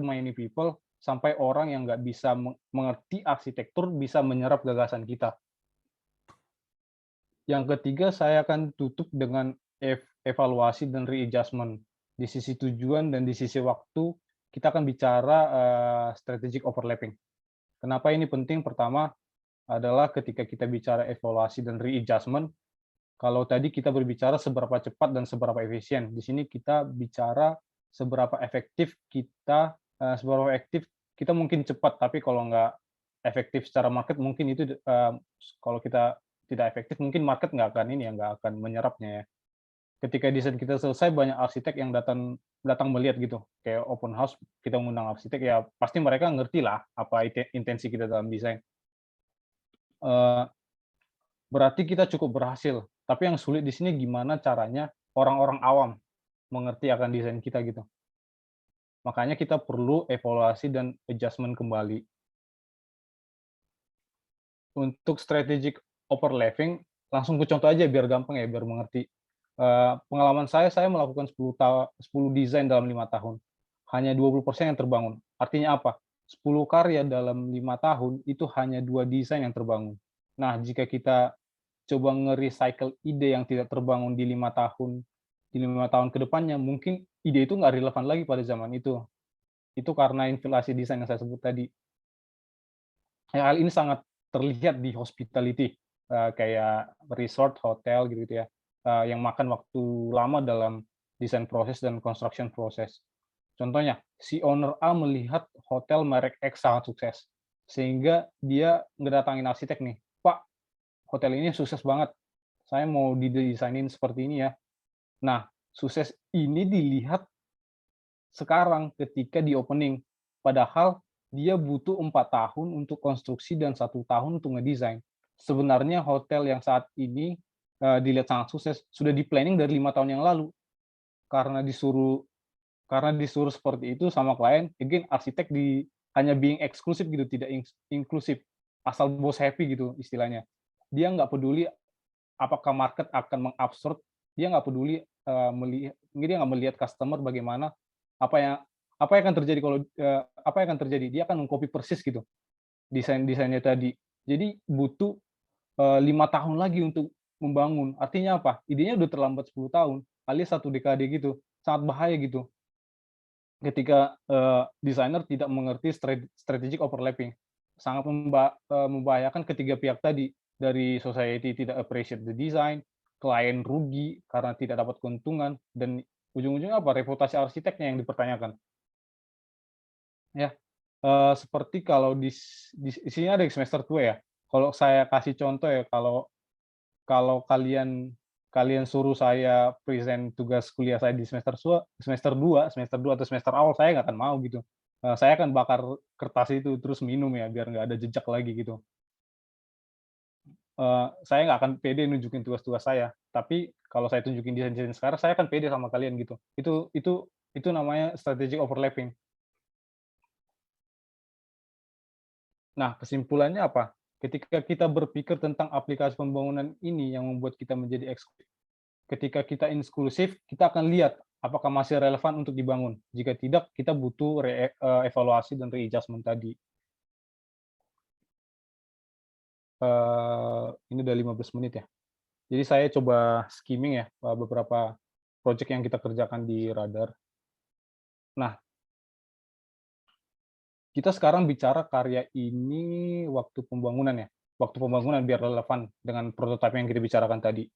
many people, sampai orang yang nggak bisa mengerti arsitektur bisa menyerap gagasan kita. Yang ketiga, saya akan tutup dengan evaluasi dan readjustment. Di sisi tujuan dan di sisi waktu, kita akan bicara strategic overlapping. Kenapa ini penting? Pertama adalah ketika kita bicara evaluasi dan readjustment, kalau tadi kita berbicara seberapa cepat dan seberapa efisien, di sini kita bicara seberapa efektif kita mungkin cepat, tapi kalau nggak efektif secara market, mungkin itu kalau kita tidak efektif, mungkin market nggak akan menyerapnya ya. Ketika desain kita selesai, banyak arsitek yang datang melihat gitu, kayak open house, kita mengundang arsitek, ya pasti mereka ngerti lah apa intensi kita dalam desain. Berarti kita cukup berhasil, tapi yang sulit di sini gimana caranya orang-orang awam mengerti akan desain kita gitu. Makanya kita perlu evaluasi dan adjustment kembali. Untuk strategic overlapping, langsung ke contoh aja biar gampang ya, biar mengerti. Pengalaman saya melakukan 10 desain dalam 5 tahun. Hanya 20% yang terbangun. Artinya apa? 10 karya dalam 5 tahun, itu hanya 2 desain yang terbangun. Nah, jika kita coba nge-recycle ide yang tidak terbangun di 5 tahun ke depannya, mungkin ide itu nggak relevan lagi pada zaman itu. Itu karena inflasi desain yang saya sebut tadi. Hal ini sangat terlihat di hospitality, kayak resort, hotel gitu ya, yang makan waktu lama dalam desain proses dan construction proses. Contohnya, si owner A melihat hotel merek X sangat sukses, sehingga dia ngedatangin arsitek nih, "Pak, hotel ini sukses banget, saya mau didesainin seperti ini ya." Nah, sukses ini dilihat sekarang ketika di opening. Padahal dia butuh 4 tahun untuk konstruksi dan 1 tahun untuk ngedesain. Sebenarnya hotel yang saat ini dilihat sangat sukses sudah di-planning dari 5 tahun yang lalu. Karena disuruh seperti itu sama klien, again arsitek hanya being eksklusif gitu, tidak inklusif. Asal bos happy gitu istilahnya. Dia nggak peduli apakah market akan mengabsorb, dia nggak peduli dia nggak melihat customer bagaimana, apa yang akan terjadi kalau apa yang akan terjadi, dia akan mengcopy persis gitu desainnya tadi. Jadi butuh 5 tahun lagi untuk membangun. Artinya apa? Idenya udah terlambat 10 tahun, alias 1 dekade gitu. Sangat bahaya gitu. Ketika desainer tidak mengerti strategic overlapping. Sangat membahayakan ketiga pihak tadi. Dari society tidak appreciate the design, klien rugi karena tidak dapat keuntungan, dan ujung-ujungnya apa? Reputasi arsiteknya yang dipertanyakan. Ya, seperti kalau di sini ada semester 2 ya. Kalau saya kasih contoh ya, kalau kalian suruh saya present tugas kuliah saya di semester 2 atau semester awal, saya nggak akan mau gitu. Saya akan bakar kertas itu terus minum ya, biar nggak ada jejak lagi gitu. Saya nggak akan pede nunjukin tugas-tugas saya, tapi kalau saya tunjukin desain-desain sekarang, saya akan pede sama kalian gitu. Itu namanya strategic overlapping. Nah, kesimpulannya apa? Ketika kita berpikir tentang aplikasi pembangunan ini yang membuat kita menjadi eksklusif, ketika kita inklusif, kita akan lihat apakah masih relevan untuk dibangun. Jika tidak, kita butuh evaluasi dan readjustment tadi. Ini udah 15 menit ya. Jadi saya coba skimming ya beberapa project yang kita kerjakan di Radar. Nah, kita sekarang bicara karya ini waktu pembangunan ya. Waktu pembangunan biar relevan dengan prototipe yang kita bicarakan tadi.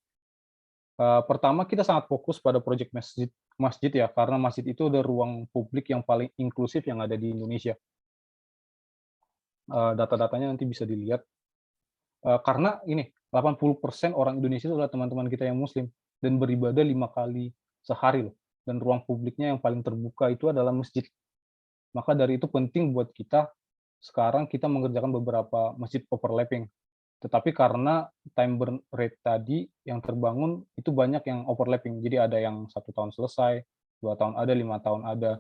Pertama, kita sangat fokus pada proyek masjid ya, karena masjid itu ada ruang publik yang paling inklusif yang ada di Indonesia. Data-datanya nanti bisa dilihat. Karena ini, 80% orang Indonesia itu adalah teman-teman kita yang muslim, dan beribadah 5 kali sehari loh. Dan ruang publiknya yang paling terbuka itu adalah masjid. Maka dari itu penting buat kita, sekarang kita mengerjakan beberapa masjid overlapping. Tetapi karena time burn rate tadi yang terbangun itu banyak yang overlapping. Jadi ada yang 1 tahun selesai, 2 tahun ada, 5 tahun ada.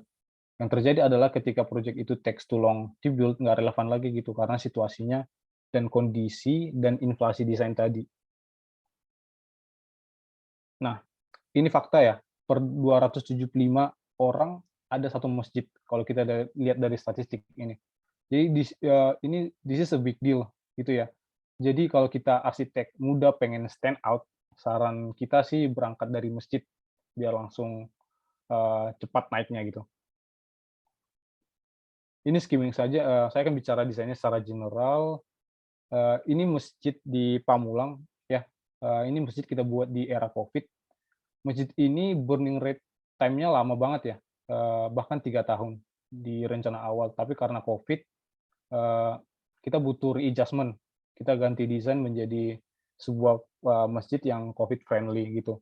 Yang terjadi adalah ketika project itu takes too long to build, nggak relevan lagi gitu karena situasinya dan kondisi dan inflasi desain tadi. Nah, ini fakta ya, per 275 orang ada 1 masjid kalau kita lihat dari statistik ini. Jadi this is a big deal gitu ya. Jadi kalau kita arsitek muda pengen stand out, saran kita sih berangkat dari masjid biar langsung cepat naiknya gitu. Ini skimming saja, saya akan bicara desainnya secara general. Ini masjid di Pamulang ya. Ini masjid kita buat di era COVID. Masjid ini burning rate time-nya lama banget ya, bahkan 3 tahun di rencana awal. Tapi karena COVID, kita butuh readjustment. Kita ganti desain menjadi sebuah masjid yang COVID friendly gitu.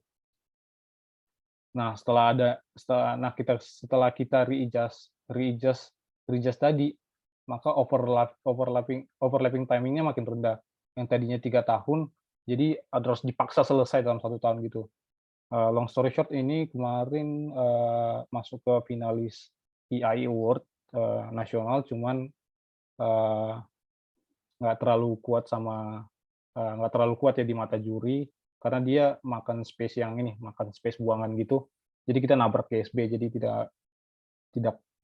Nah, setelah kita readjust tadi, maka overlapping timing-nya makin rendah. Yang tadinya 3 tahun, jadi harus dipaksa selesai dalam 1 tahun gitu. Long story short, ini kemarin masuk ke finalis EI Award nasional, cuman nggak terlalu kuat ya di mata juri karena dia makan space buangan gitu. Jadi kita nabrak GSB, jadi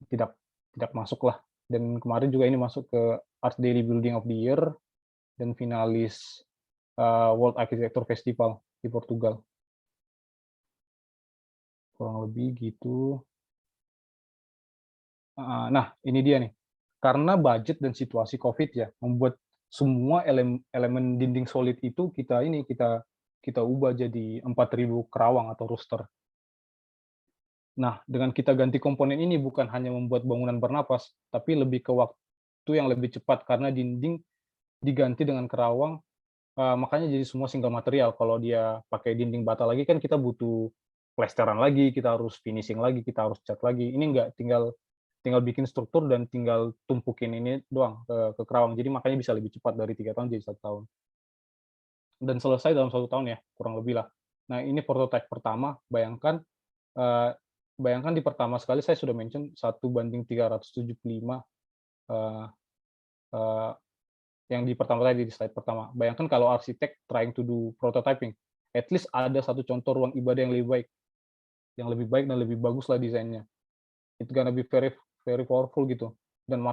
tidak masuk lah. Dan kemarin juga ini masuk ke Art Daily Building of the Year dan finalis World Architecture Festival di Portugal. Kurang lebih gitu. Nah, ini dia nih. Karena budget dan situasi COVID ya, membuat semua elemen dinding solid itu kita ubah jadi 4.000 kerawang atau rooster. Nah, dengan kita ganti komponen ini bukan hanya membuat bangunan bernapas, tapi lebih ke waktu yang lebih cepat karena dinding diganti dengan kerawang, makanya jadi semua single material. Kalau dia pakai dinding bata lagi kan kita butuh plesteran lagi, kita harus finishing lagi, kita harus cat lagi. Ini enggak, tinggal bikin struktur dan tinggal tumpukin ini doang ke kerawang. Jadi makanya bisa lebih cepat dari 3 tahun jadi 1 tahun. Dan selesai dalam 1 tahun ya, kurang lebih lah. Nah, ini prototipe pertama, bayangkan bayangkan di pertama sekali saya sudah mention 1:375 eee eee, yang di pertama tadi, di slide pertama. Bayangkan kalau arsitek trying to do prototyping, at least ada 1 contoh ruang ibadah yang lebih baik dan lebih bagus lah desainnya. It's gonna be very very powerful gitu. Dan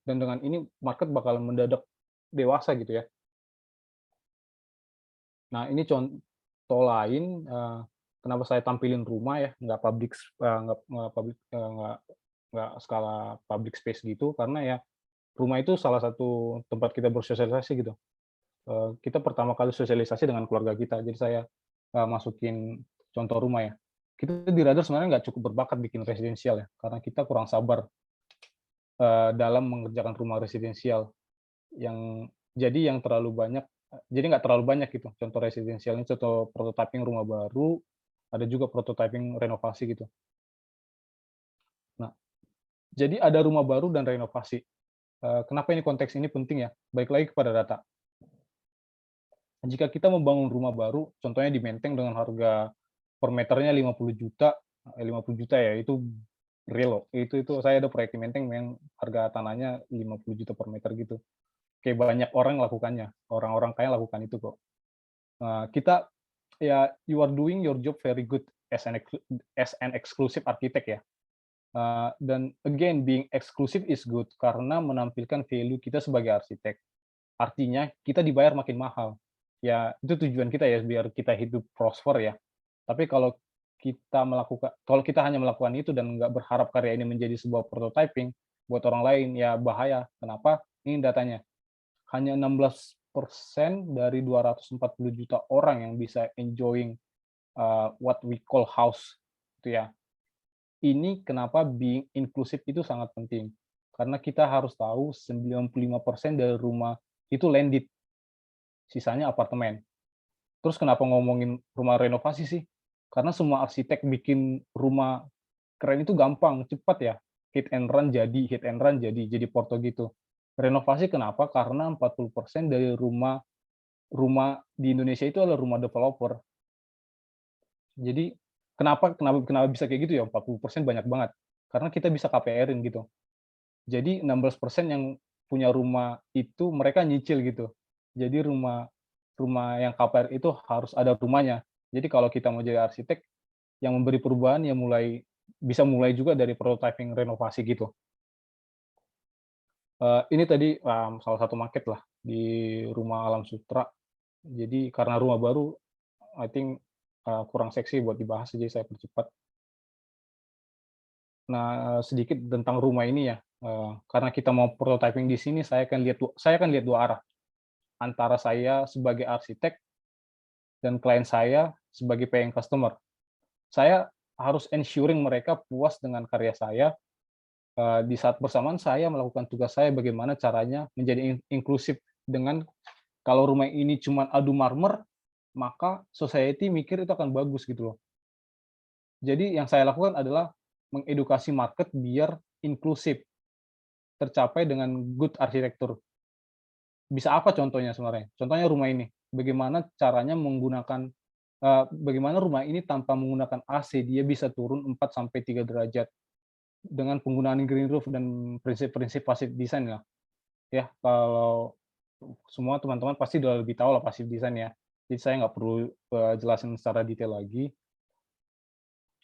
dengan ini market bakalan mendadak dewasa gitu ya. Nah, ini contoh lain, kenapa saya tampilin rumah ya, nggak skala public space gitu, karena ya rumah itu salah satu tempat kita bersosialisasi gitu. Kita pertama kali sosialisasi dengan keluarga kita, jadi saya masukin contoh rumah ya. Kita di Radar sebenarnya nggak cukup berbakat bikin residensial ya, karena kita kurang sabar dalam mengerjakan rumah residensial jadi nggak terlalu banyak gitu contoh residensialnya, contoh prototyping rumah baru, ada juga prototyping renovasi gitu. Nah, jadi ada rumah baru dan renovasi. Kenapa ini konteks ini penting ya? Balik lagi kepada data. Jika kita membangun rumah baru, contohnya di Menteng dengan harga per meternya 50 juta ya, itu real loh. Itu saya ada proyek di Menteng yang harga tanahnya 50 juta per meter gitu. Kayak banyak orang lakukannya, orang-orang kaya lakukan itu kok. Kita ya, you are doing your job very good as an exclusive architect ya. Dan again, being exclusive is good karena menampilkan value kita sebagai arsitek. Artinya kita dibayar makin mahal. Ya, itu tujuan kita ya, biar kita hidup prosper ya. Tapi kalau kita hanya melakukan itu dan nggak berharap karya ini menjadi sebuah prototyping buat orang lain, ya bahaya. Kenapa? Ini datanya. Hanya 16% dari 240 juta orang yang bisa enjoying what we call house, gitu ya. Ini kenapa being inclusive itu sangat penting. Karena kita harus tahu 95% dari rumah itu landed, sisanya apartemen. Terus kenapa ngomongin rumah renovasi sih? Karena semua arsitek bikin rumah keren itu gampang, cepat ya. Hit and run jadi porto gitu. Renovasi kenapa? Karena 40% dari rumah di Indonesia itu adalah rumah developer. Jadi kenapa bisa kayak gitu ya? 40% banyak banget. Karena kita bisa KPR-in gitu. Jadi 16% yang punya rumah itu mereka nyicil gitu. Jadi rumah yang KPR itu harus ada rumahnya. Jadi kalau kita mau jadi arsitek yang memberi perubahan ya bisa mulai juga dari prototyping renovasi gitu. Ini tadi salah satu market lah di rumah Alam Sutra. Jadi karena rumah baru, I think kurang seksi buat dibahas, jadi saya percepat. Nah, sedikit tentang rumah ini ya. Karena kita mau prototyping di sini, saya akan lihat dua arah. Antara saya sebagai arsitek dan klien saya sebagai paying customer. Saya harus ensuring mereka puas dengan karya saya. Di saat bersamaan saya melakukan tugas saya bagaimana caranya menjadi inklusif dengan kalau rumah ini cuma adu marmer, maka society mikir itu akan bagus gitu loh. Jadi yang saya lakukan adalah mengedukasi market biar inklusif, tercapai dengan good arsitektur. Bisa apa contohnya sebenarnya? Contohnya rumah ini, bagaimana caranya bagaimana rumah ini tanpa menggunakan AC, dia bisa turun 4-3 derajat dengan penggunaan green roof dan prinsip-prinsip passive design lah. Ya, kalau semua teman-teman pasti udah lebih tahu lah passive design ya. Jadi saya nggak perlu jelasin secara detail lagi.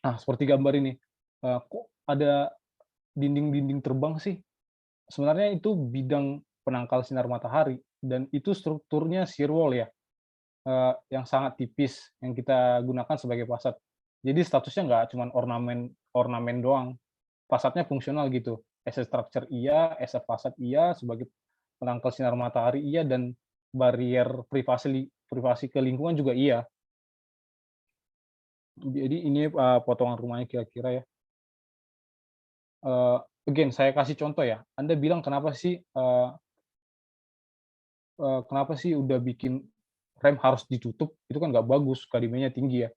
Nah, seperti gambar ini, kok ada dinding-dinding terbang sih? Sebenarnya itu bidang penangkal sinar matahari dan itu strukturnya shear wall ya, yang sangat tipis yang kita gunakan sebagai fasad. Jadi statusnya nggak cuma ornamen doang, fasadnya fungsional gitu. As a structure iya, as a fasad iya, sebagai penangkal sinar matahari iya, dan barrier privasi ke lingkungan juga iya. Jadi ini potongan rumahnya kira-kira ya. Again, saya kasih contoh ya. Anda bilang kenapa sih udah bikin rem harus ditutup, itu kan nggak bagus, KDB-nya tinggi ya.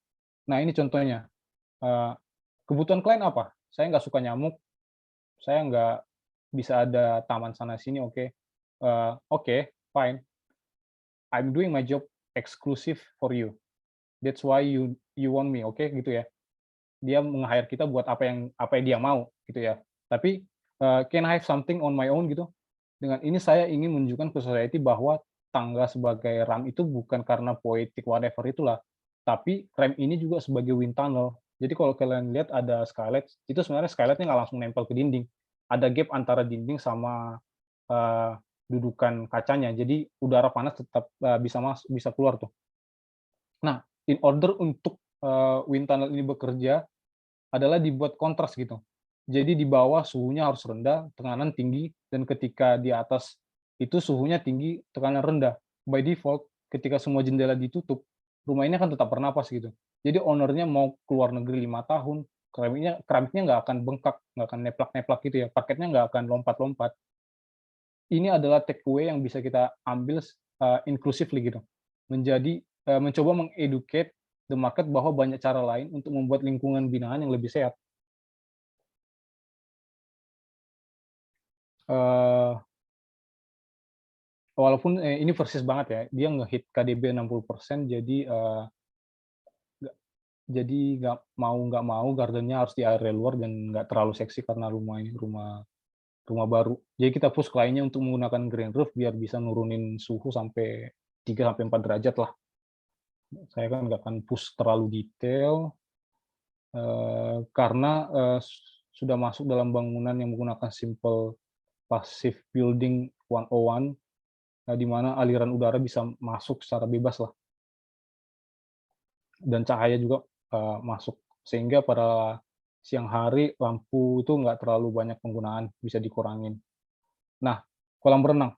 Nah, ini contohnya. Kebutuhan klien apa? Saya nggak suka nyamuk, saya nggak bisa ada taman sana sini, oke. Oke, fine. I'm doing my job exclusive for you. That's why you want me, oke, gitu ya. Dia meng-hire kita buat apa yang dia mau, gitu ya. Tapi, can I have something on my own gitu? Dengan ini saya ingin menunjukkan ke society bahwa tangga sebagai ram itu bukan karena poetic whatever itulah, tapi rem ini juga sebagai wind tunnel. Jadi kalau kalian lihat ada skylight, itu sebenarnya skylight-nya nggak langsung nempel ke dinding. Ada gap antara dinding sama, eee, dudukan kacanya. Jadi udara panas tetap, bisa keluar tuh. Nah, in order untuk, wind tunnel ini bekerja adalah dibuat kontras gitu. Jadi di bawah suhunya harus rendah, tekanan tinggi, dan ketika di atas itu suhunya tinggi, tekanan rendah. By default, ketika semua jendela ditutup, rumah ini akan tetap bernapas gitu. Jadi owner-nya mau keluar negeri 5 tahun, keramiknya nggak akan bengkak, nggak akan neplak-neplak gitu ya, parketnya nggak akan lompat-lompat. Ini adalah take away yang bisa kita ambil inclusively gitu. Mencoba mengeducate the market bahwa banyak cara lain untuk membuat lingkungan binaan yang lebih sehat. Eee, Walaupun, ini persis banget ya, dia nge-hit KDB 60%, nggak mau gardennya harus di area luar dan nggak terlalu seksi karena rumah ini rumah rumah baru. Jadi kita push kliennya untuk menggunakan green roof biar bisa nurunin suhu sampai 3 sampai 4 derajat lah. Saya kan nggak akan push terlalu detail, karena, sudah masuk dalam bangunan yang menggunakan simple passive building 101, di mana aliran udara bisa masuk secara bebas lah, dan cahaya juga, masuk. Sehingga pada siang hari lampu itu nggak terlalu banyak penggunaan, bisa dikurangin. Nah, kolam renang.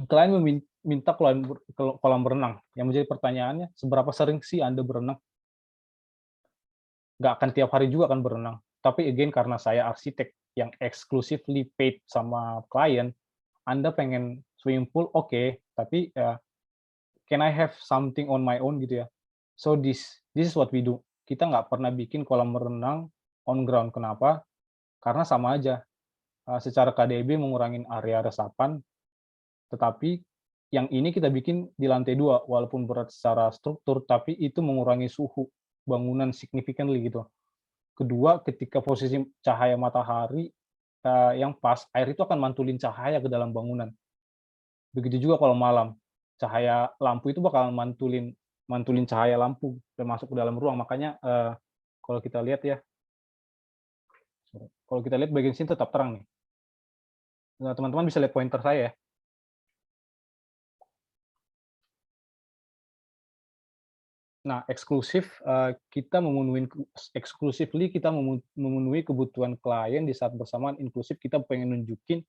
Klien minta kolam berenang, yang menjadi pertanyaannya, seberapa sering sih Anda berenang? Nggak akan tiap hari juga kan berenang. Tapi again, karena saya arsitek yang exclusively paid sama klien, Anda pengen swimming pool, oke, tapi can I have something on my own gitu ya. So this is what we do. Kita nggak pernah bikin kolam renang on ground. Kenapa? Karena sama aja. Secara KDB mengurangin area resapan, tetapi yang ini kita bikin di lantai 2, walaupun berat secara struktur, tapi itu mengurangi suhu bangunan significantly gitu. Kedua, ketika posisi cahaya matahari yang pas, air itu akan mantulin cahaya ke dalam bangunan. Begitu juga kalau malam, cahaya lampu itu bakal mantulin mantulin cahaya lampu dan masuk ke dalam ruang. Makanya, kalau kita lihat ya, kalau kita lihat bagian sini tetap terang nih. Nah, teman-teman bisa lihat pointer saya ya. Nah, kita memenuhi kebutuhan klien, di saat bersamaan inklusif kita pengen nunjukin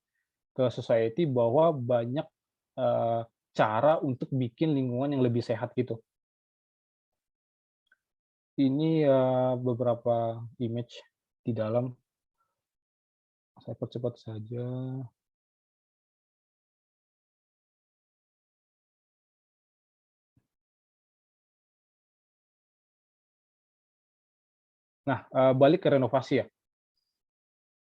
ke society bahwa banyak, cara untuk bikin lingkungan yang lebih sehat gitu. Ini, beberapa image di dalam. Saya percepat saja. Nah, balik ke renovasi ya.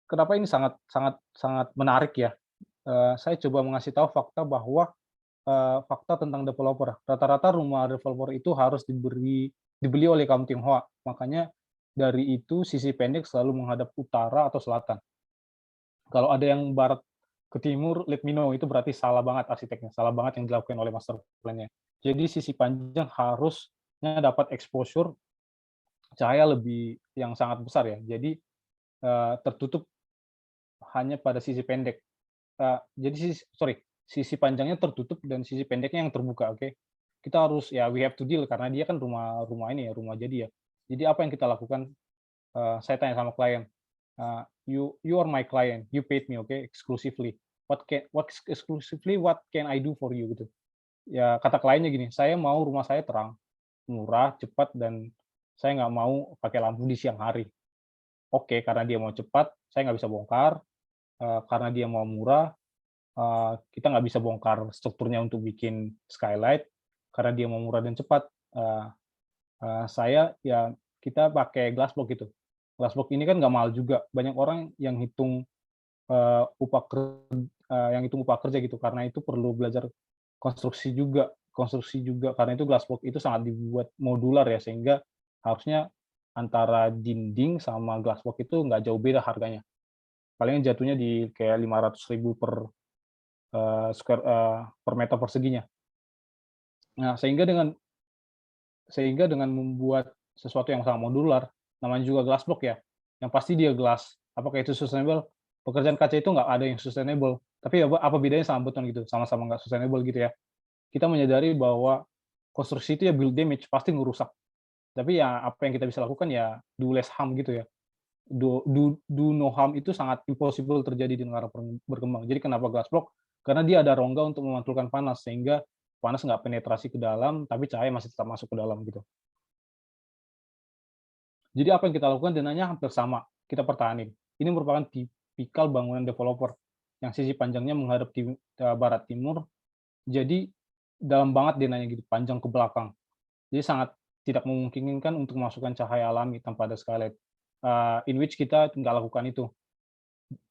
Kenapa ini sangat sangat sangat menarik ya, saya coba mengasih tahu fakta bahwa, fakta tentang developer. Rata-rata rumah developer itu harus dibeli oleh kaum Tionghoa. Makanya dari itu sisi pendek selalu menghadap utara atau selatan. Kalau ada yang barat ke timur, let me know, itu berarti salah banget arsiteknya, salah banget yang dilakukan oleh master plan-nya. Jadi sisi panjang harusnya dapat exposure cahaya lebih yang sangat besar ya. Jadi, tertutup hanya pada sisi pendek. Jadi sisi panjangnya tertutup dan sisi pendeknya yang terbuka, oke. Kita harus ya we have to deal karena dia kan rumah rumah ini ya, rumah jadi ya. Jadi apa yang kita lakukan, saya tanya sama klien, "You are my client, you paid me, okay, exclusively. What can I do for you?" Gitu. Ya kata kliennya gini, "Saya mau rumah saya terang, murah, cepat, dan saya nggak mau pakai lampu di siang hari." Oke, karena dia mau cepat, saya nggak bisa bongkar, karena dia mau murah, kita nggak bisa bongkar strukturnya untuk bikin skylight, karena dia mau murah dan cepat, saya ya kita pakai glassblock gitu. Glassblock ini kan nggak mahal juga. Banyak orang yang hitung yang hitung upah kerja gitu, karena itu perlu belajar konstruksi juga karena itu glassblock itu sangat dibuat modular ya, sehingga harusnya antara dinding sama glassblock itu nggak jauh beda harganya. Paling jatuhnya di kayak 500.000 per meter perseginya. Nah, sehingga dengan membuat sesuatu yang sangat modular, namanya juga glass block ya, yang pasti dia glass. Apakah itu sustainable? Pekerjaan kaca itu nggak ada yang sustainable. Tapi apa bedanya sama beton gitu? Sama-sama nggak sustainable gitu ya. Kita menyadari bahwa konstruksi itu ya build damage, pasti ngerusak. Tapi ya apa yang kita bisa lakukan ya do less harm gitu ya. Do no harm itu sangat impossible terjadi di negara berkembang. Jadi kenapa glass block? Karena dia ada rongga untuk memantulkan panas, sehingga panas nggak penetrasi ke dalam, tapi cahaya masih tetap masuk ke dalam gitu. Jadi apa yang kita lakukan denahnya hampir sama, kita pertahanin. Ini merupakan tipikal bangunan developer yang sisi panjangnya menghadap barat timur, jadi dalam banget denahnya gitu, panjang ke belakang. Jadi sangat tidak memungkinkan untuk memasukkan cahaya alami tanpa ada skylight. In which kita nggak lakukan itu.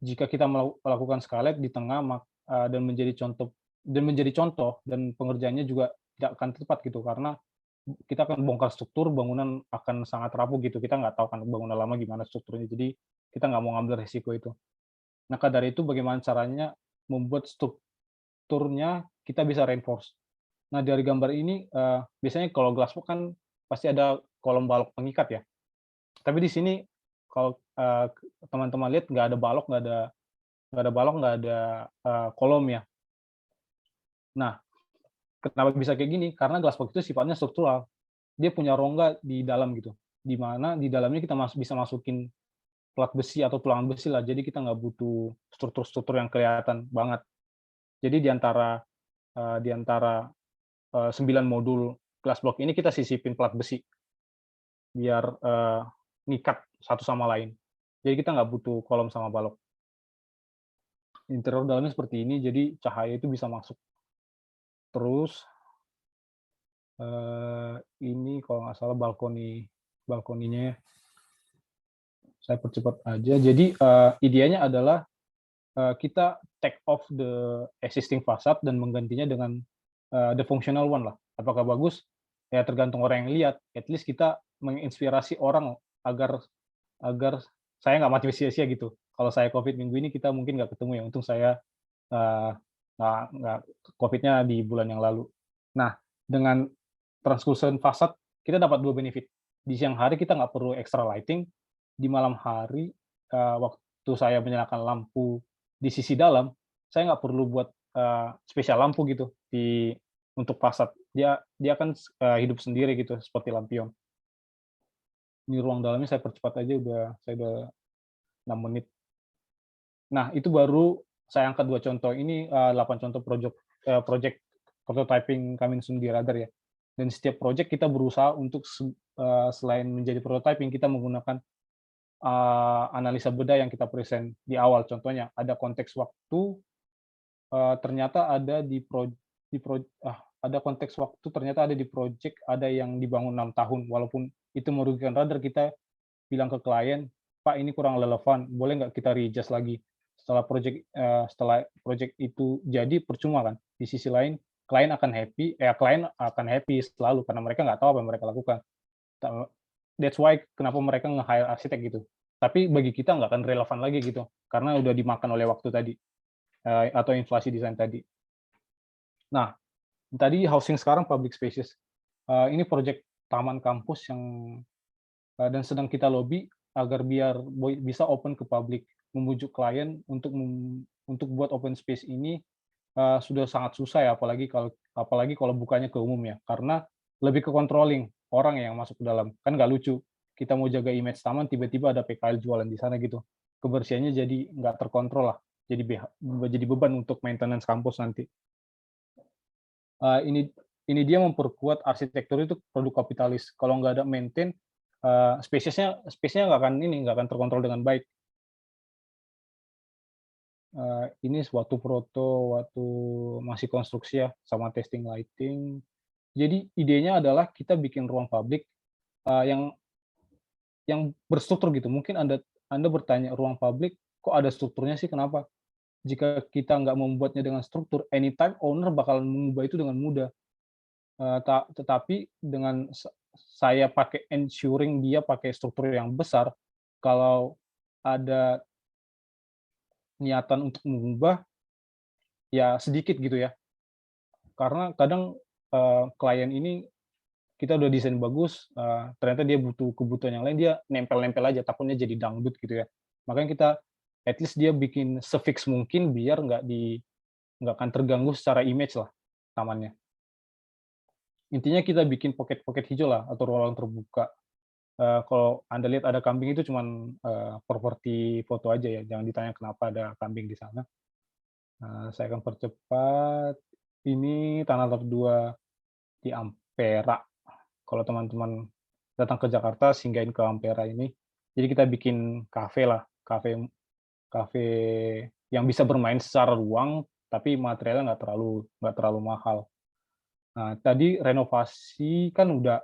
Jika kita melakukan skylight di tengah dan menjadi contoh dan pengerjaannya juga tidak akan tepat gitu, karena kita akan bongkar struktur, bangunan akan sangat rapuh gitu. Kita nggak tahu kan bangunan lama gimana strukturnya, jadi kita nggak mau ngambil resiko itu. Maka dari itu bagaimana caranya membuat strukturnya kita bisa reinforce. Nah, dari gambar ini biasanya kalau glassblock kan pasti ada kolom balok pengikat ya. Tapi di sini kalau teman-teman lihat nggak ada balok, nggak ada kolom ya. Nah, kenapa bisa kayak gini? Karena glassblock itu sifatnya struktural. Dia punya rongga di dalam gitu, di mana di dalamnya kita bisa masukin plat besi atau tulangan besi lah. Jadi kita nggak butuh struktur-struktur yang kelihatan banget. Jadi di antara 9 modul glassblock ini kita sisipin plat besi biar ngikat satu sama lain. Jadi kita nggak butuh kolom sama balok. Interior dalamnya seperti ini, jadi cahaya itu bisa masuk. Terus ini kalau nggak salah balkoninya ya. Saya percepat aja. Jadi idenya adalah kita take off the existing facade dan menggantinya dengan the functional one lah. Apakah bagus? Ya tergantung orang yang lihat. At least kita menginspirasi orang agar saya nggak mati sia-sia gitu. Kalau saya COVID minggu ini kita mungkin nggak ketemu ya. Untung saya nggak COVID-nya di bulan yang lalu. Nah, dengan translucent facade kita dapat 2 benefit. Di siang hari kita nggak perlu extra lighting. Di malam hari waktu saya menyalakan lampu di sisi dalam, saya nggak perlu buat spesial lampu gitu untuk fasad. Dia kan hidup sendiri gitu seperti lampion. Ini ruang dalamnya saya percepat aja saya udah 6 menit. Nah, itu baru saya angkat 2 contoh. Ini 8 contoh project prototyping coming soon di Radar ya. Dan setiap project kita berusaha untuk selain menjadi prototyping, kita menggunakan analisa beda yang kita present di awal. Contohnya ada konteks waktu, ternyata ada ada konteks waktu ternyata ada di project ada yang dibangun 6 tahun, walaupun itu merugikan Radar, kita bilang ke klien, Pak ini kurang relevan, boleh nggak kita readjust lagi. Setelah project itu jadi, percuma kan. Di sisi lain klien akan happy selalu karena mereka nggak tahu apa yang mereka lakukan. That's why kenapa mereka nge-hire arsitek gitu. Tapi bagi kita nggak akan relevan lagi gitu, karena udah dimakan oleh waktu tadi, atau inflasi desain tadi. Nah, tadi housing, sekarang public spaces. Ini project taman kampus yang dan sedang kita lobby agar biar bisa open ke publik, membujuk klien untuk buat open space ini sudah sangat susah ya, apalagi kalau bukanya ke umum ya, karena lebih ke controlling orang yang masuk ke dalam. Kan nggak lucu, kita mau jaga image taman, tiba-tiba ada PKL jualan di sana gitu. Kebersihannya jadi nggak terkontrol lah, jadi beban untuk maintenance kampus nanti. Ini dia memperkuat arsitektur itu produk kapitalis. Kalau nggak ada maintain, space-nya nggak akan terkontrol dengan baik. Ini waktu masih konstruksi ya, sama testing lighting. Jadi idenya adalah kita bikin ruang publik yang yang berstruktur gitu. Mungkin Anda bertanya, ruang publik kok ada strukturnya sih, kenapa? Jika kita nggak membuatnya dengan struktur, anytime owner bakalan mengubah itu dengan mudah. Tetapi dengan saya pakai ensuring dia pakai struktur yang besar, kalau ada niatan untuk mengubah, ya sedikit gitu ya. Karena kadang, klien ini kita udah desain bagus, ternyata dia butuh kebutuhan yang lain, dia nempel-nempel aja, takutnya jadi dangdut gitu ya. Makanya kita at least dia bikin se-fix mungkin biar nggak akan terganggu secara image lah tamannya. Intinya kita bikin pocket-pocket hijau lah atau ruang terbuka. Kalau Anda lihat ada kambing itu cuman, properti foto aja ya, jangan ditanya kenapa ada kambing di sana. Saya akan percepat. Ini tanah lot 2 di Ampera. Kalau teman-teman datang ke Jakarta, singgahin ke Ampera ini. Jadi kita bikin kafe lah, kafe kafe yang bisa bermain secara ruang, tapi materialnya nggak terlalu mahal. Nah, tadi renovasi kan udah,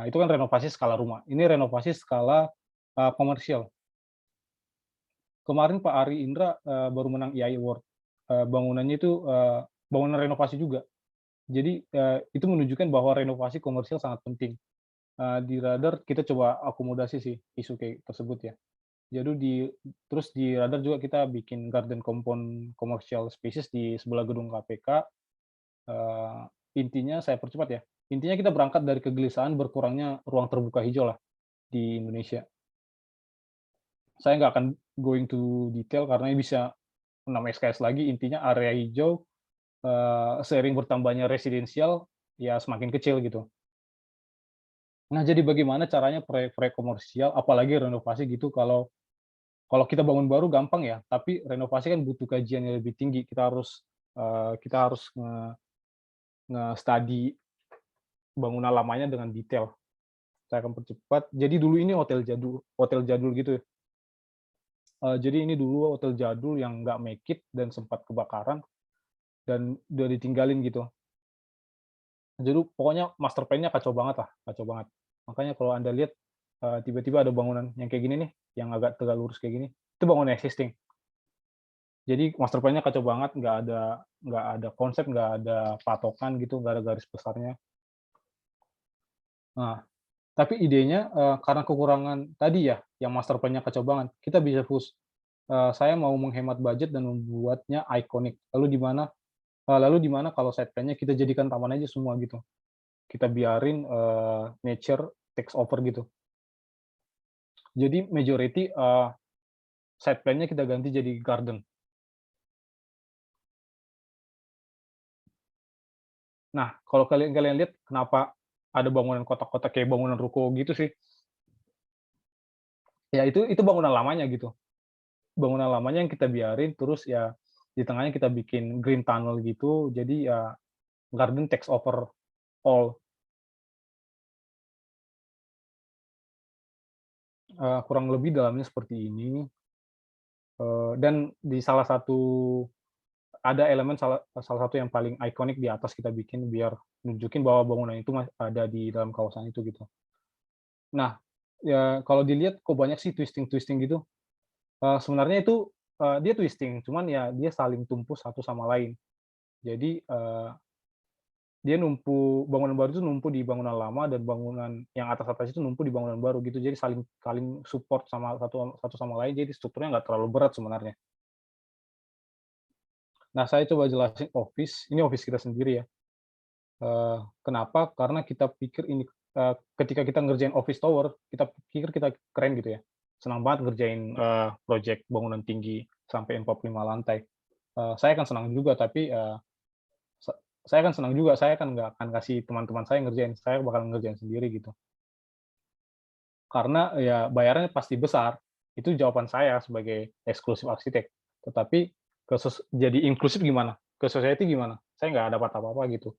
itu kan renovasi skala rumah. Ini renovasi skala, komersial. Kemarin Pak Ari Indra, baru menang IAI Award. Bangunannya itu, bangunan renovasi juga. Jadi, itu menunjukkan bahwa renovasi komersial sangat penting. Di Radar kita coba akomodasi sih isu kayak tersebut ya. Terus di Radar juga kita bikin garden compound commercial spaces di sebelah gedung KPK. Intinya saya percepat ya, intinya kita berangkat dari kegelisahan berkurangnya ruang terbuka hijau lah di Indonesia. Saya nggak akan going to detail karena ini bisa 6 SKS lagi, intinya area hijau, seiring bertambahnya residensial, ya semakin kecil gitu. Nah, jadi bagaimana caranya proyek-proyek komersial, apalagi renovasi gitu, kalau kita bangun baru gampang ya, tapi renovasi kan butuh kajian yang lebih tinggi. Kita harus nge-study bangunan lamanya dengan detail. Saya akan percepat. Jadi dulu ini hotel jadul gitu. Jadi ini dulu hotel jadul yang nggak make it dan sempat kebakaran dan udah ditinggalin gitu. Jadi pokoknya master plan-nya kacau banget lah, kacau banget. Makanya kalau Anda lihat, tiba-tiba ada bangunan yang kayak gini nih, yang agak tegak lurus kayak gini, itu bangunan existing. Jadi master plan-nya kacau banget, nggak ada konsep, nggak ada patokan gitu, nggak ada garis besarnya. Nah, tapi idenya, karena kekurangan tadi ya, yang master plan-nya kacau banget, kita bisa saya mau menghemat budget dan membuatnya ikonik. Lalu di mana kalau side plan-nya kita jadikan taman aja semua gitu. Kita biarin, nature takes over gitu. Jadi majority, side plan-nya kita ganti jadi garden. Nah, kalau kalian lihat kenapa ada bangunan kotak-kotak kayak bangunan ruko gitu sih. Ya itu bangunan lamanya gitu. Bangunan lamanya yang kita biarin, terus ya di tengahnya kita bikin green tunnel gitu, jadi ya garden takes over all. Kurang lebih dalamnya seperti ini. Dan di ada elemen salah satu yang paling ikonik di atas kita bikin biar nunjukin bahwa bangunan itu ada di dalam kawasan itu gitu. Nah, ya kalau dilihat kok banyak sih twisting-twisting gitu. Sebenarnya itu, dia twisting, cuman ya dia saling tumpu satu sama lain. Jadi, bangunan baru itu numpuk di bangunan lama dan bangunan yang atas-atas itu numpuk di bangunan baru gitu. Jadi saling saling support sama satu sama lain, jadi strukturnya nggak terlalu berat sebenarnya. Nah, saya coba jelasin office, ini office kita sendiri ya. Kenapa? Karena kita pikir ini, ketika kita ngerjain office tower, kita pikir kita keren gitu ya. Senang banget ngerjain, project bangunan tinggi sampai 45 lantai. Saya kan senang juga, tapi, saya kan senang juga, saya kan nggak akan kasih teman-teman saya ngerjain, saya bakal ngerjain sendiri gitu. Karena ya bayarannya pasti besar, itu jawaban saya sebagai eksklusif arsitek. Tetapi jadi inklusif gimana? Ke society gimana? Saya nggak dapat apa-apa gitu.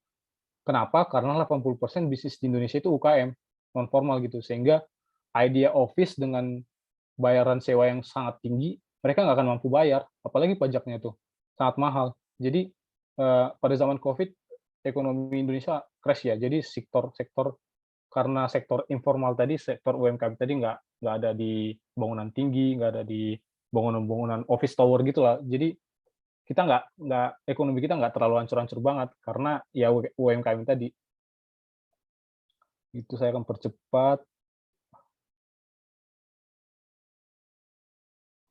Kenapa? Karena 80% bisnis di Indonesia itu UKM, non formal gitu, sehingga idea office dengan bayaran sewa yang sangat tinggi, mereka nggak akan mampu bayar, apalagi pajaknya itu, sangat mahal. Jadi, pada zaman Covid, ekonomi Indonesia crash ya, jadi sektor karena sektor informal tadi, sektor UMKM tadi nggak ada di bangunan tinggi, nggak ada di bangunan-bangunan office tower gitulah. Jadi kita nggak ekonomi kita nggak terlalu hancur-hancur banget karena ya UMKM tadi. Itu saya akan percepat.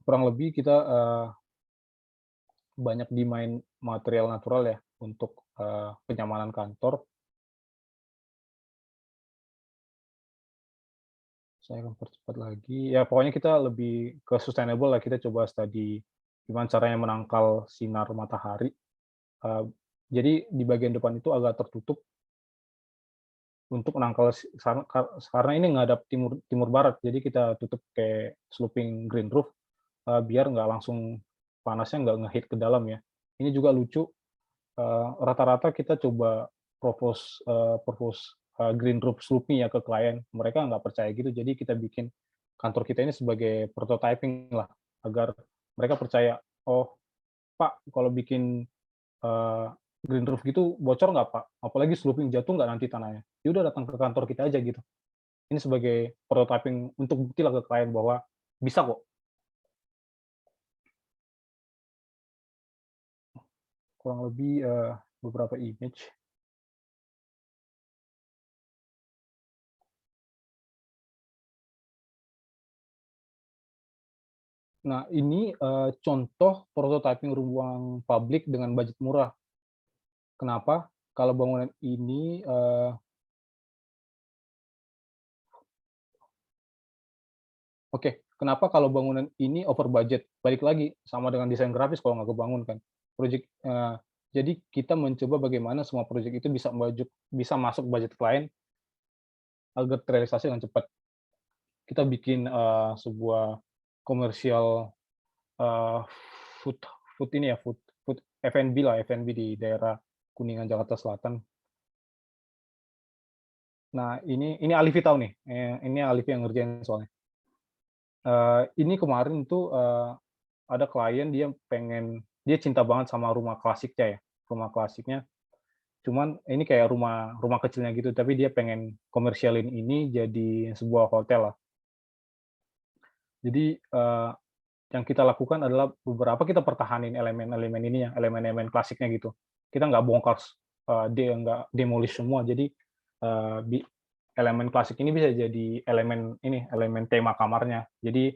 Kurang lebih kita banyak dimain material natural ya untuk kenyamanan kantor. Saya akan percepat lagi. Ya pokoknya kita lebih ke sustainable lah. Kita coba study gimana caranya menangkal sinar matahari. Jadi di bagian depan itu agak tertutup untuk menangkal karena ini ngadap timur barat. Jadi kita tutup kayak sloping green roof biar nggak langsung panasnya nggak ngehit ke dalam ya. Ini juga lucu. Rata-rata kita coba propose green roof sloping ya ke klien. Mereka nggak percaya gitu. Jadi kita bikin kantor kita ini sebagai prototyping lah agar mereka percaya. Oh Pak, kalau bikin green roof gitu bocor nggak Pak? Apalagi sloping jatuh nggak nanti tanahnya? Ya udah datang ke kantor kita aja gitu. Ini sebagai prototyping untuk bukti lah ke klien bahwa bisa kok. Kurang lebih beberapa image. Nah, ini contoh prototyping ruang publik dengan budget murah. Kenapa? Kalau bangunan ini kenapa kalau bangunan ini over budget? Balik lagi sama dengan desain grafis kalau nggak kebangun kan. Jadi kita mencoba bagaimana semua proyek itu bisa masuk budget klien agar terrealisasi dengan cepat. Kita bikin sebuah komersial food F&B lah, F&B di daerah Kuningan Jakarta Selatan. Nah, ini Alifi tahu nih. Ini Alifi yang ngerjain soalnya. Ini kemarin tuh ada klien dia cinta banget sama rumah klasiknya ya. Rumah klasiknya. Cuman ini kayak rumah kecilnya gitu, tapi dia pengen komersialin ini jadi sebuah hotel lah. Jadi yang kita lakukan adalah beberapa kita pertahanin elemen-elemen ininya, elemen-elemen klasiknya gitu. Kita nggak bongkar, nggak demolish semua. Jadi elemen klasik ini bisa jadi elemen tema kamarnya. Jadi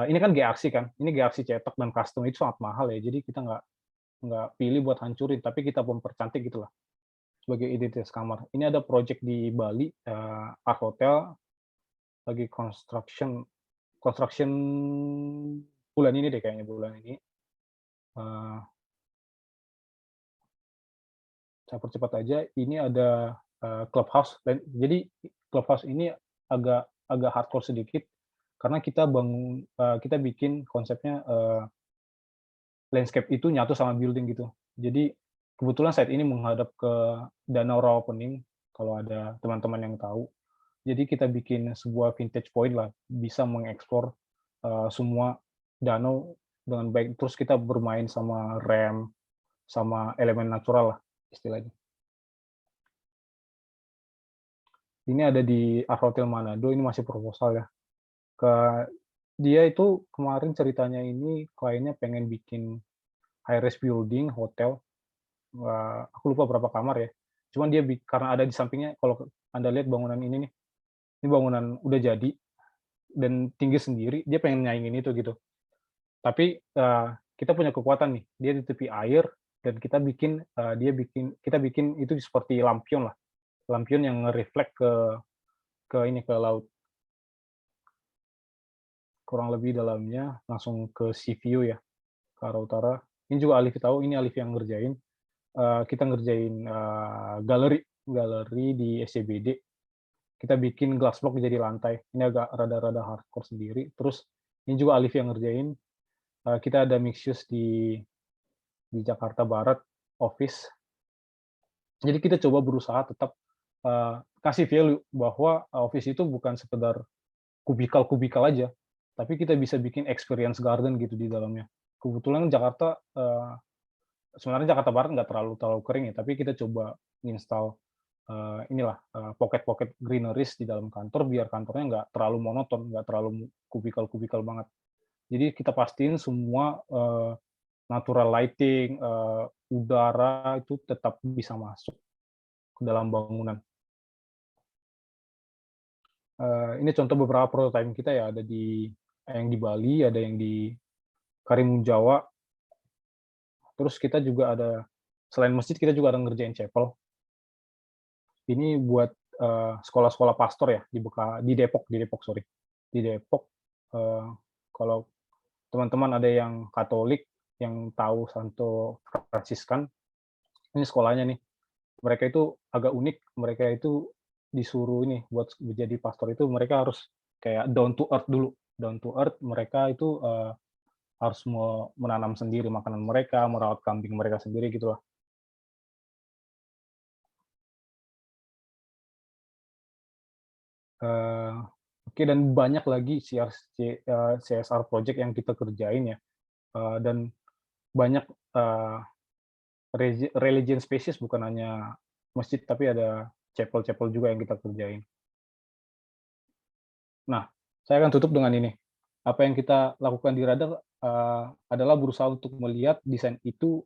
ini kan GRC kan, ini GRC cetak dan custom itu sangat mahal ya. Jadi kita nggak pilih buat hancurin, tapi kita mempercantik gitulah sebagai identitas kamar. Ini ada project di Bali, Art Hotel, lagi construction bulan ini deh kayaknya, bulan ini. Saya percepat aja, ini ada clubhouse. Jadi clubhouse ini agak hardcore sedikit, karena kita bikin konsepnya landscape itu nyatu sama building gitu. Jadi kebetulan saat ini menghadap ke Danau Rawapening, kalau ada teman-teman yang tahu. Jadi kita bikin sebuah vintage point lah, bisa mengeksplor semua danau dengan baik. Terus kita bermain sama rem, sama elemen natural lah istilahnya. Ini ada di Art Hotel Manado, ini masih proposal ya. Dia itu kemarin ceritanya ini kliennya pengen bikin high-rise building, hotel, aku lupa berapa kamar ya. Cuman dia karena ada di sampingnya, kalau Anda lihat bangunan ini nih, ini bangunan udah jadi dan tinggi sendiri, dia pengen nyaingin itu gitu. Tapi kita punya kekuatan nih, dia di tepi air dan kita bikin itu seperti lampion lah, lampion yang nge-reflect ke laut. Kurang lebih dalamnya langsung ke sea view ya, ke arah utara. Ini juga Alif tahu, ini Alif yang ngerjain. Kita ngerjain galeri di SCBD. Kita bikin glass block jadi lantai. Ini agak rada-rada hardcore sendiri. Terus ini juga Alif yang ngerjain. Kita ada mixed use di Jakarta Barat, office. Jadi kita coba berusaha tetap kasih value bahwa office itu bukan sekedar kubikal aja, tapi kita bisa bikin experience garden gitu di dalamnya. Kebetulan Jakarta, sebenarnya Jakarta Barat nggak terlalu kering ya, tapi kita coba install inilah pocket-pocket greeneries di dalam kantor biar kantornya nggak terlalu monoton, nggak terlalu kubikel-kubikel banget. Jadi kita pastiin semua natural lighting, udara itu tetap bisa masuk ke dalam bangunan. Ini contoh beberapa prototype kita ya, ada yang di Bali, ada yang di Karimun Jawa. Terus kita juga ada, selain masjid kita juga ada ngerjain chapel. Ini buat sekolah-sekolah pastor ya di Depok sorry. Di Depok, kalau teman-teman ada yang Katolik yang tahu Santo Fransiskan, ini sekolahnya nih. Mereka itu agak unik, mereka itu disuruh ini buat menjadi pastor itu mereka harus kayak down to earth dulu. Down to earth mereka itu harus menanam sendiri makanan mereka, merawat kambing mereka sendiri gitu lah. Oke, dan banyak lagi CSR project yang kita kerjain ya, dan banyak religion spaces, bukan hanya masjid tapi ada chapel-chapel juga yang kita kerjain. Nah, saya akan tutup dengan ini. Apa yang kita lakukan di Radar adalah berusaha untuk melihat desain itu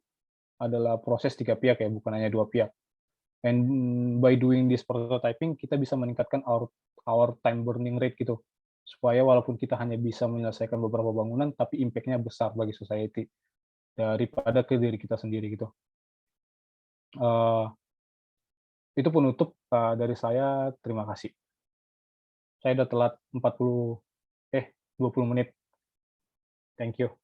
adalah proses 3 pihak ya, bukan hanya 2 pihak. And by doing this prototyping, kita bisa meningkatkan our time burning rate gitu. Supaya walaupun kita hanya bisa menyelesaikan beberapa bangunan, tapi impact-nya besar bagi society daripada ke diri kita sendiri gitu. Itu penutup dari saya. Terima kasih. Saya udah telat 20 menit. Thank you.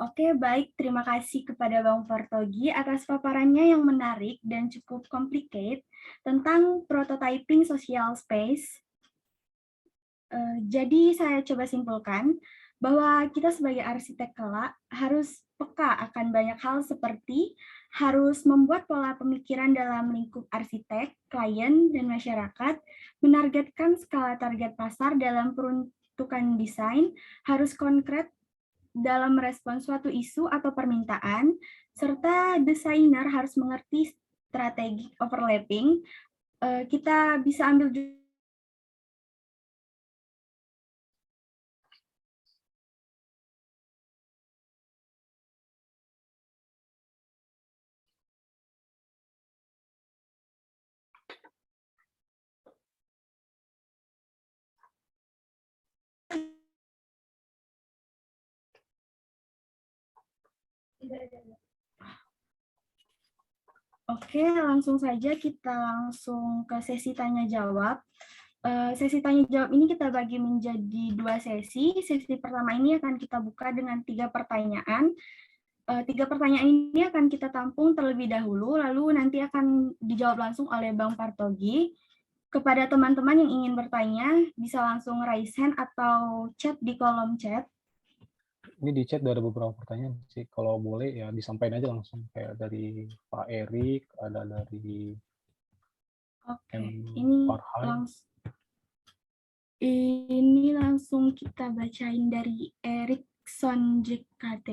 Oke, baik. Terima kasih kepada Bang Fartogi atas paparannya yang menarik dan cukup complicated tentang prototyping social space. Jadi saya coba simpulkan bahwa kita sebagai arsitek kelak harus peka akan banyak hal seperti harus membuat pola pemikiran dalam lingkup arsitek, klien, dan masyarakat, menargetkan skala target pasar dalam peruntukan desain, harus konkret dalam merespon suatu isu atau permintaan, serta desainer harus mengerti strategi overlapping. Kita bisa ambil juga Oke, langsung saja kita langsung ke sesi tanya-jawab. Sesi tanya-jawab ini kita bagi menjadi 2 sesi. Sesi pertama ini akan kita buka dengan 3 pertanyaan. 3 pertanyaan ini akan kita tampung terlebih dahulu, lalu nanti akan dijawab langsung oleh Bang Partogi. Kepada teman-teman yang ingin bertanya, bisa langsung raise hand atau chat di kolom chat. Ini di chat ada beberapa pertanyaan sih. Kalau boleh ya disampaikan aja langsung, kayak dari Pak Erik, ada dari Oke, Farhan. Ini langsung kita bacain dari Erikson JKT.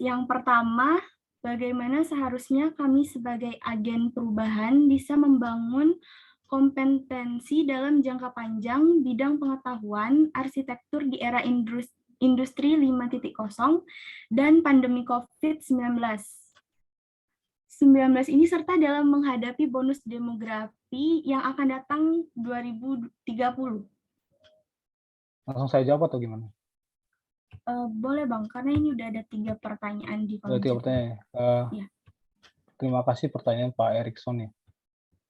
Yang pertama, bagaimana seharusnya kami sebagai agen perubahan bisa membangun kompetensi dalam jangka panjang bidang pengetahuan arsitektur di era industri 5.0 dan pandemi COVID-19 ini serta dalam menghadapi bonus demografi yang akan datang 2030. Langsung saya jawab atau gimana? Boleh Bang, karena ini udah ada 3 pertanyaan di kolom chat. 3 pertanyaan. Ya. Terima kasih pertanyaan Pak Erikson ya,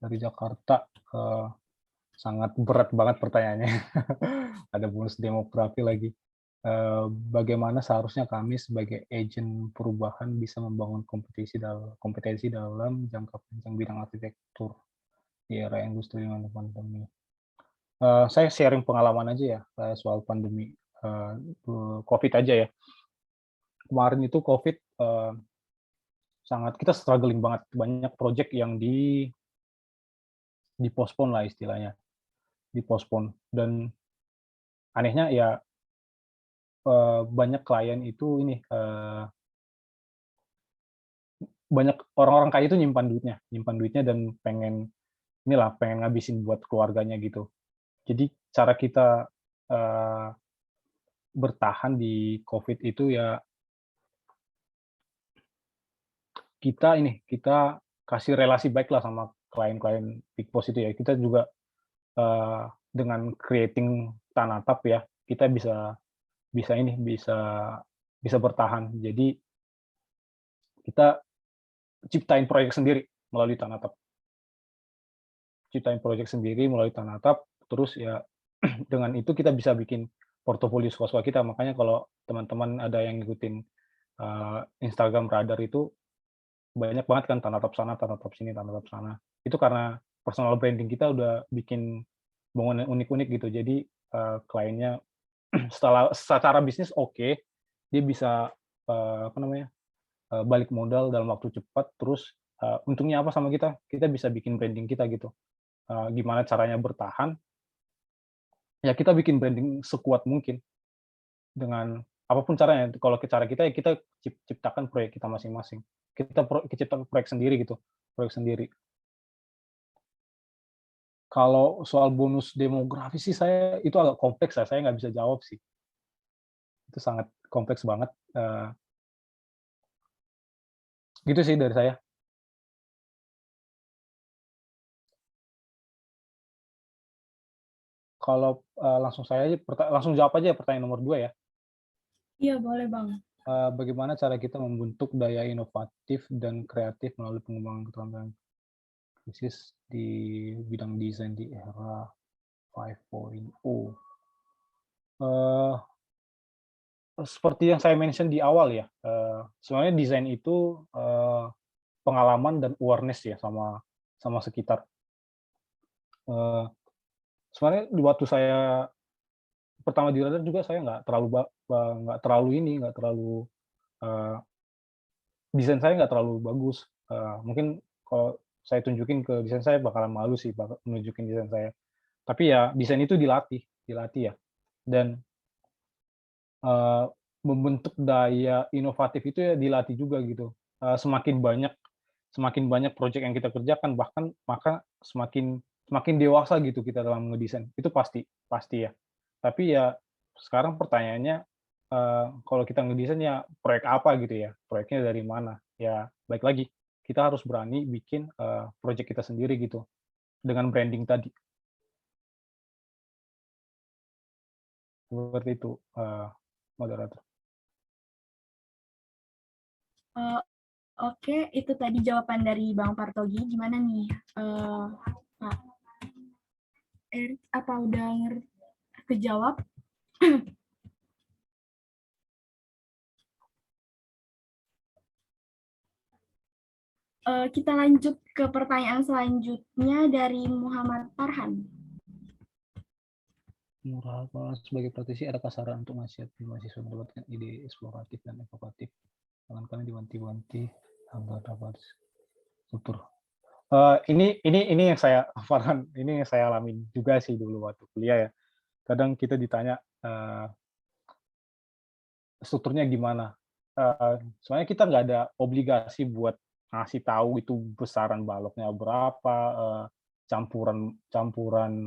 dari Jakarta. Sangat berat banget pertanyaannya. Ada bonus demografi lagi. Bagaimana seharusnya kami sebagai agen perubahan bisa membangun kompetensi dalam jangka panjang bidang arsitektur di era industri 4.0 pandemi. Saya sharing pengalaman aja ya soal pandemi COVID aja ya. Kemarin itu COVID kita struggling banget, banyak project yang dipospon lah istilahnya, dipospon, dan anehnya ya banyak klien itu ini banyak orang-orang kaya itu nyimpan duitnya dan pengen ngabisin buat keluarganya gitu. Jadi cara kita bertahan di COVID itu ya kita kasih relasi baik lah sama klien-klien Big Boss itu ya. Kita juga dengan creating Tanatap ya, kita bisa bisa bertahan. Jadi kita ciptain proyek sendiri melalui Tanatap. Ciptain proyek sendiri melalui Tanatap, terus ya dengan itu kita bisa bikin portofolio suka-suka kita. Makanya kalau teman-teman ada yang ngikutin Instagram Radar itu banyak banget kan Tanatap sana, Tanatap sini, Tanatap sana. Itu karena personal branding kita udah bikin bangunan unik-unik gitu. Jadi kliennya secara bisnis oke, dia bisa balik modal dalam waktu cepat. Terus untungnya apa sama kita? Kita bisa bikin branding kita gitu. Gimana caranya bertahan? Ya kita bikin branding sekuat mungkin dengan apapun caranya. Kalau cara kita ya kita ciptakan proyek kita masing-masing. Kita ciptakan proyek sendiri gitu, proyek sendiri. Kalau soal bonus demografi sih saya itu agak kompleks ya, saya nggak bisa jawab sih. Itu sangat kompleks banget. Gitu sih dari saya. Kalau langsung jawab aja pertanyaan nomor 2 ya. Iya, boleh Bang. Bagaimana cara kita membentuk daya inovatif dan kreatif melalui pengembangan keterampilan krisis di bidang desain di era 5.0? Seperti yang saya mention di awal ya, sebenarnya desain itu pengalaman dan awareness ya sama sekitar. Sebenarnya di waktu saya pertama di Radar juga saya nggak terlalu desain saya nggak terlalu bagus. Mungkin kalau saya tunjukin ke desain saya bakalan malu sih nunjukin desain saya. Tapi ya desain itu dilatih ya. Dan membentuk daya inovatif itu ya dilatih juga gitu. Semakin banyak proyek yang kita kerjakan, maka semakin dewasa gitu kita dalam ngedesain. Itu pasti ya. Tapi ya sekarang pertanyaannya, kalau kita ngedesain ya proyek apa gitu ya, proyeknya dari mana? Ya baik lagi, kita harus berani bikin proyek kita sendiri gitu, dengan branding tadi. Seperti itu, moderator. Oke, itu tadi jawaban dari Bang Partogi. Gimana nih, Pak Erik? Apa udah kejawab? Kita lanjut ke pertanyaan selanjutnya dari Muhammad Farhan. Murah sebagai praktisi, ada saran untuk mahasiswa mendapatkan ide eksploratif dan inovatif? Jangan kalian diwanti-wanti agar dapat struktur. Ini yang saya Farhan, ini yang saya alamin juga sih dulu waktu kuliah ya. Kadang kita ditanya strukturnya gimana. Sebenarnya kita nggak ada obligasi buat ngasih tahu itu besaran baloknya berapa, campuran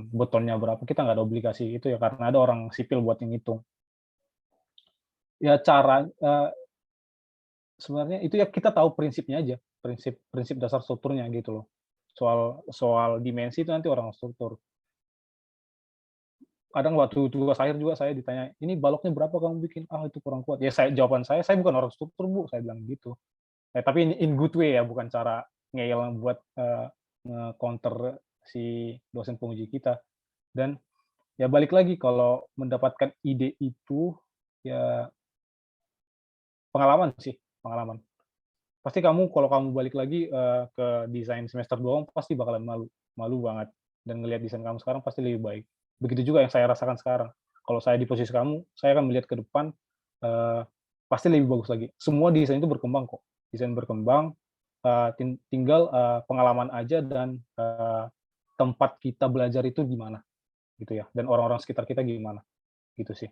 betonnya berapa. Kita nggak ada obligasi itu ya karena ada orang sipil buat ngitung. Ya sebenarnya itu ya kita tahu prinsipnya aja, prinsip dasar strukturnya gitu loh. Soal dimensi itu nanti orang struktur. Kadang waktu tugas akhir juga saya ditanya, ini baloknya berapa kamu bikin? Itu kurang kuat. Ya jawaban saya bukan orang struktur Bu, saya bilang gitu. Tapi in good way ya, bukan cara ngeyel buat nge-counter si dosen penguji kita. Dan ya balik lagi kalau mendapatkan ide itu ya pengalaman sih, pengalaman. Pasti kalau kamu balik lagi ke desain semester 2 pasti bakalan malu banget, dan ngelihat desain kamu sekarang pasti lebih baik. Begitu juga yang saya rasakan sekarang. Kalau saya di posisi kamu, saya akan melihat ke depan pasti lebih bagus lagi. Semua desain itu berkembang kok. Desain berkembang, tinggal pengalaman aja dan tempat kita belajar itu gimana gitu ya, dan orang-orang sekitar kita gimana gitu sih.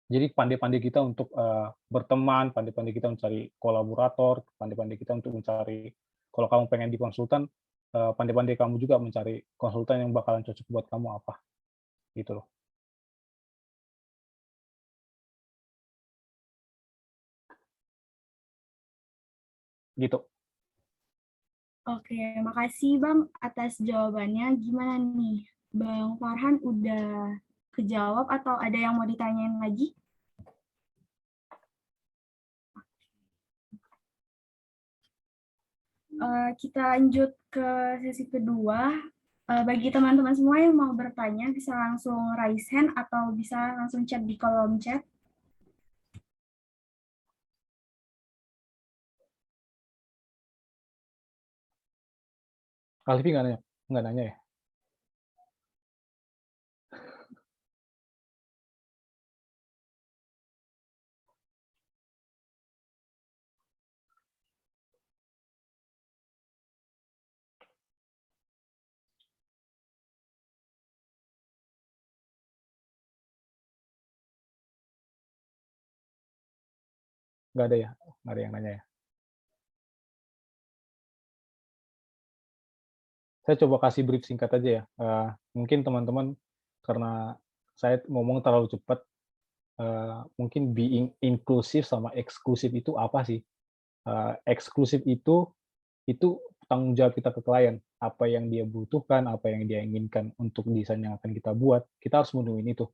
Jadi pandai-pandai kita untuk berteman, pandai-pandai kita mencari kolaborator, pandai-pandai kita untuk mencari, kalau kamu pengen di konsultan, pandai-pandai kamu juga mencari konsultan yang bakalan cocok buat kamu apa, gitu loh. Gitu. Oke, makasih Bang atas jawabannya. Gimana nih? Bang Farhan udah kejawab atau ada yang mau ditanyain lagi? Kita lanjut ke sesi kedua. Bagi teman-teman semua yang mau bertanya, bisa langsung raise hand atau bisa langsung chat di kolom chat. Alfi nggak nanya ya? Nggak ada ya? Nggak ada yang nanya ya? Saya coba kasih brief singkat aja ya. Mungkin teman-teman, karena saya ngomong terlalu cepat, mungkin being inklusif sama eksklusif itu apa sih? Eksklusif itu tanggung jawab kita ke klien. Apa yang dia butuhkan, apa yang dia inginkan untuk desain yang akan kita buat, kita harus menuhin itu.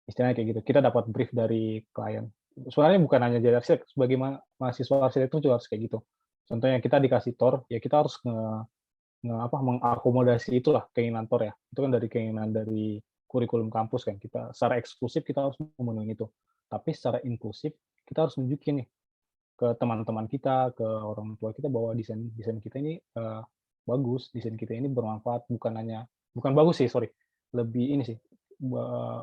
Istilahnya kayak gitu. Kita dapat brief dari klien. Sebenarnya bukan hanya jadi arsitek, sebagai mahasiswa arsitektur juga harus kayak gitu. Contohnya kita dikasih TOR, ya kita harus mengakomodasi itulah keinginan TOR ya. Itu kan dari keinginan dari kurikulum kampus kan. Kita secara eksklusif kita harus memenuhi itu. Tapi secara inklusif kita harus nunjukin nih ke teman-teman kita, ke orang tua kita bahwa desain kita ini bagus, desain kita ini bermanfaat, bukan bagus sih, sorry, lebih ini sih,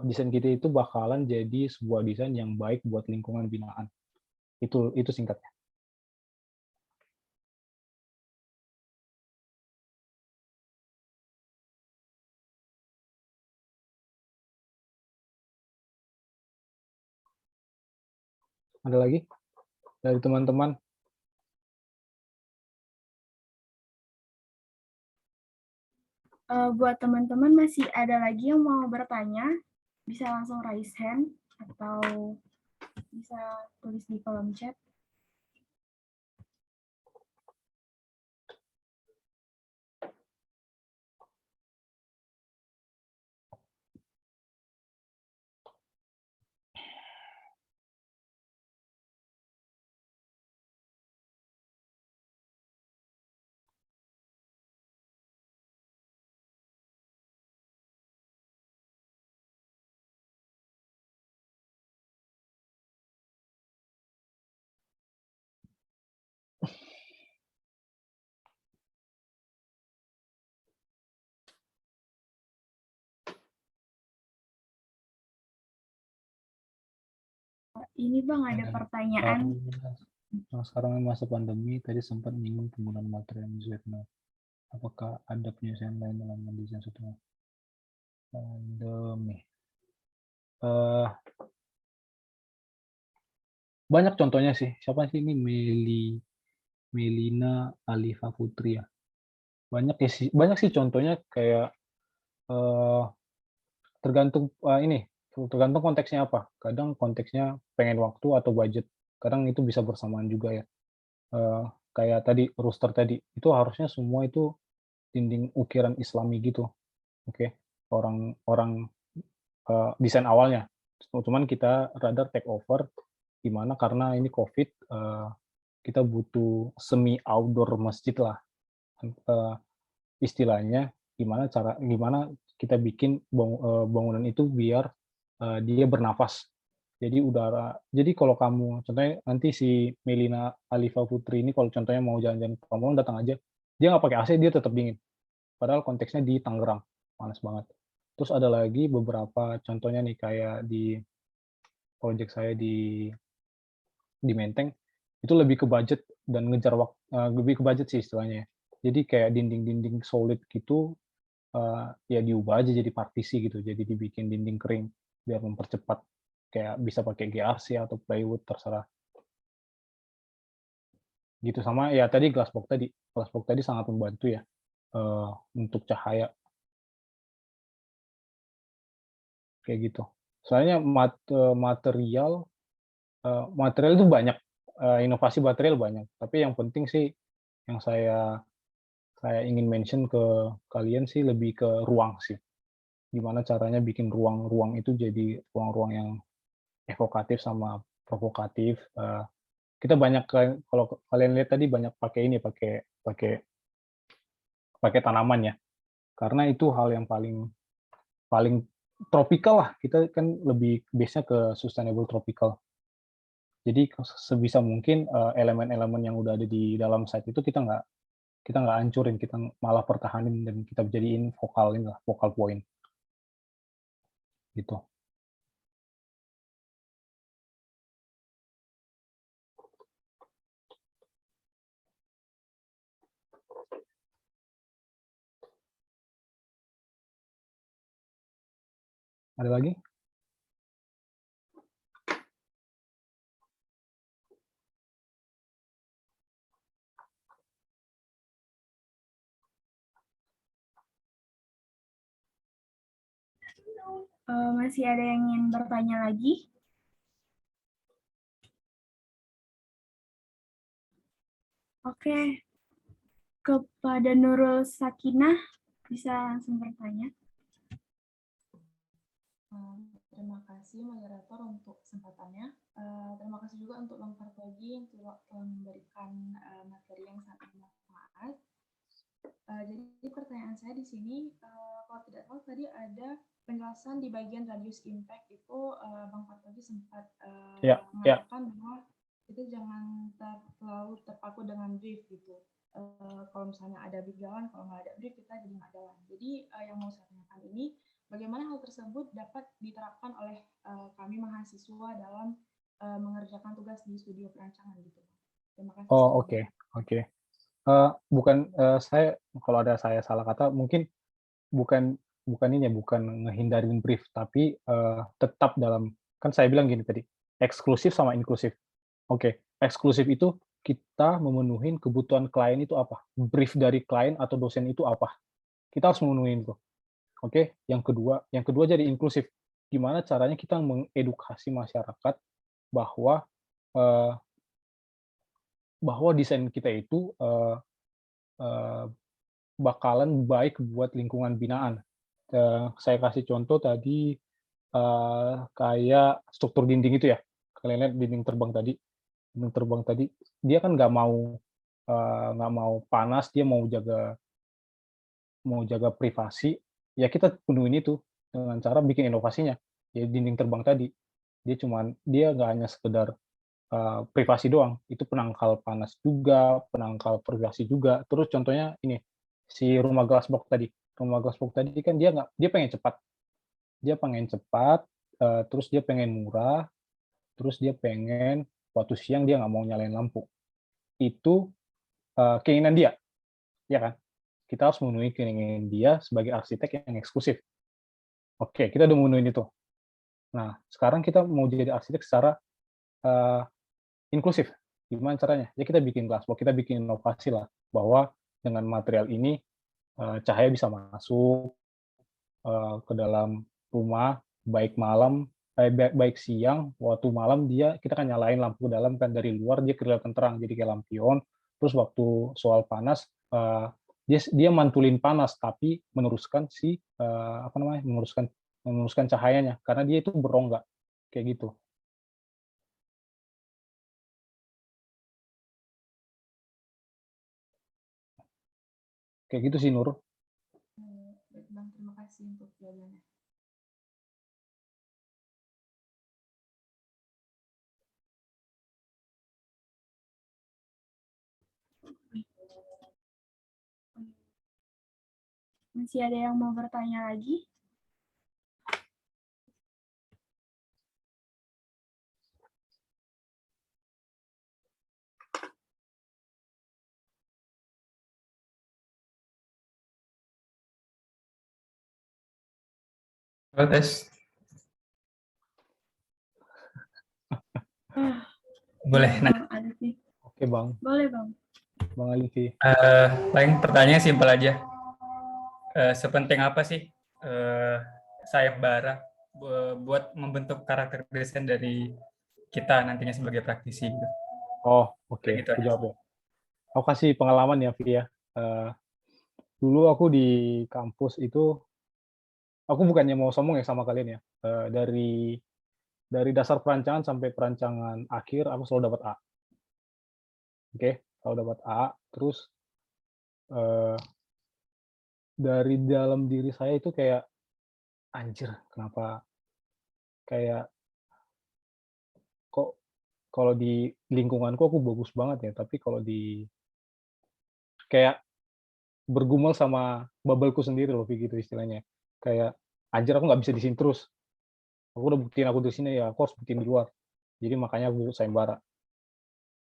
desain kita itu bakalan jadi sebuah desain yang baik buat lingkungan binaan. Itu singkatnya. Ada lagi dari teman-teman? Buat teman-teman masih ada lagi yang mau bertanya, bisa langsung raise hand atau bisa tulis di kolom chat. Ini Bang, ada pertanyaan. Sekarang masa pandemi, tadi sempat menyinggung penggunaan material Vietnam. Apakah ada penyelesaian lain dalam mendesain setelah pandemi? Banyak contohnya sih. Siapa sih ini? Melina Alifa Putri ya. Banyak sih contohnya, kayak tergantung tergantung konteksnya apa. Kadang konteksnya pengen waktu atau budget. Kadang itu bisa bersamaan juga ya. Kayak tadi rooster tadi, itu harusnya semua itu dinding ukiran Islami gitu. Oke. Orang desain awalnya. Cuman kita radar take over gimana karena ini COVID, kita butuh semi outdoor masjid lah. Istilahnya gimana kita bikin bangunan itu biar dia bernafas. Jadi kalau kamu contohnya nanti si Melina Alifa Putri ini kalau contohnya mau jalan-jalan ke Pamulang, datang aja, dia nggak pakai AC, dia tetap dingin. Padahal konteksnya di Tangerang, panas banget. Terus ada lagi beberapa contohnya nih, kayak di project saya di Menteng, itu lebih ke budget dan ngejar waktu, lebih ke budget sih istilahnya. Jadi kayak dinding-dinding solid gitu, ya diubah aja jadi partisi gitu, jadi dibikin dinding kering biar mempercepat kayak bisa pakai GRC atau plywood terserah. Gitu. Sama ya tadi glassbox tadi sangat membantu ya untuk cahaya kayak gitu. Soalnya material itu banyak, inovasi material banyak, tapi yang penting sih yang saya ingin mention ke kalian sih lebih ke ruang sih. Gimana caranya bikin ruang-ruang itu jadi ruang-ruang yang evokatif sama provokatif. Kita banyak kalau kalian lihat tadi banyak pakai ini, pakai pakai pakai tanaman ya. Karena itu hal yang paling paling tropikal lah. Kita kan lebih base-nya ke sustainable tropical. Jadi sebisa mungkin elemen-elemen yang udah ada di dalam site itu kita nggak hancurin, kita malah pertahanin dan kita jadiin focal point gitu. Ada lagi? Masih ada yang ingin bertanya lagi? Oke, kepada Nurul Sakinah, bisa langsung bertanya. Terima kasih moderator untuk kesempatannya. Terima kasih juga untuk Bang Partogi yang telah memberikan materi yang sangat bermanfaat. Jadi pertanyaan saya di sini, kalau tidak salah tadi ada penjelasan di bagian radius impact itu Bang Partogi sempat mengatakan bahwa itu jangan terlalu terpaku dengan brief gitu. Kalau misalnya ada brief jalan, kalau nggak ada brief kita jadi nggak jalan. Jadi yang mau saya tanyakan ini, bagaimana hal tersebut dapat diterapkan oleh kami mahasiswa dalam mengerjakan tugas di studio perancangan gitu. Terima kasih. Oh, oke. Bukan saya, kalau ada saya salah kata, mungkin bukan ngehindarin brief, tapi tetap dalam, kan saya bilang gini tadi, eksklusif sama inklusif. Oke, eksklusif itu kita memenuhi kebutuhan klien itu apa, brief dari klien atau dosen itu apa, kita harus memenuhi itu. Oke, yang kedua jadi inklusif. Gimana caranya kita mengedukasi masyarakat bahwa eh, desain kita itu bakalan baik buat lingkungan binaan. Saya kasih contoh tadi kayak struktur dinding itu ya. Kalian lihat dinding terbang tadi, dia kan nggak mau panas, dia mau jaga privasi. Ya kita penuhin itu dengan cara bikin inovasinya. Jadi dinding terbang tadi, dia nggak hanya sekedar privasi doang, itu penangkal panas juga, penangkal privasi juga. Terus contohnya ini, si rumah glassbox tadi. Rumah glassbox tadi kan dia pengen cepat. Terus dia pengen murah, terus dia pengen waktu siang dia nggak mau nyalain lampu. Itu keinginan dia, ya kan? Kita harus memenuhi keinginan dia sebagai arsitek yang eksklusif. Oke, kita udah memenuhi itu. Nah, sekarang kita mau jadi arsitek secara inklusif. Gimana caranya? Ya kita bikin glassbox, kita bikin inovasi lah, bahwa dengan material ini cahaya bisa masuk ke dalam rumah, baik siang, waktu malam kita kan nyalain lampu ke dalam kan, dari luar dia kelihatan terang, jadi kayak lampion. Terus waktu soal panas, dia mantulin panas, tapi meneruskan cahayanya, karena dia itu berongga, kayak gitu. Kayak gitu sih, Nur. Baik, Bang, terima kasih untuk jawabannya. Masih ada yang mau bertanya lagi? Tes. Boleh Bang Alifi. Oke Bang, Boleh Bang. Bang Alifi. paling pertanyaannya simpel aja. Sepenting apa sih sayembara buat membentuk karakter desain dari kita nantinya sebagai praktisi gitu? Oh, oke. Gitu Aku aja. jawab ya. Aku kasih pengalaman ya, Vi ya. Dulu aku di kampus itu, aku bukannya mau sombong ya sama kalian ya. Dari dasar perancangan sampai perancangan akhir, aku selalu dapat A. Oke, selalu dapat A. Terus eh, dari dalam diri saya itu kayak, anjir, kenapa kayak kok kalau di lingkunganku aku bagus banget ya, tapi kalau di kayak bergumul sama bubble-ku sendiri loh, gitu istilahnya. Kayak, anjir aku nggak bisa di sini terus. Aku udah buktiin aku di sini, ya aku harus buktiin di luar. Jadi makanya aku sayembara.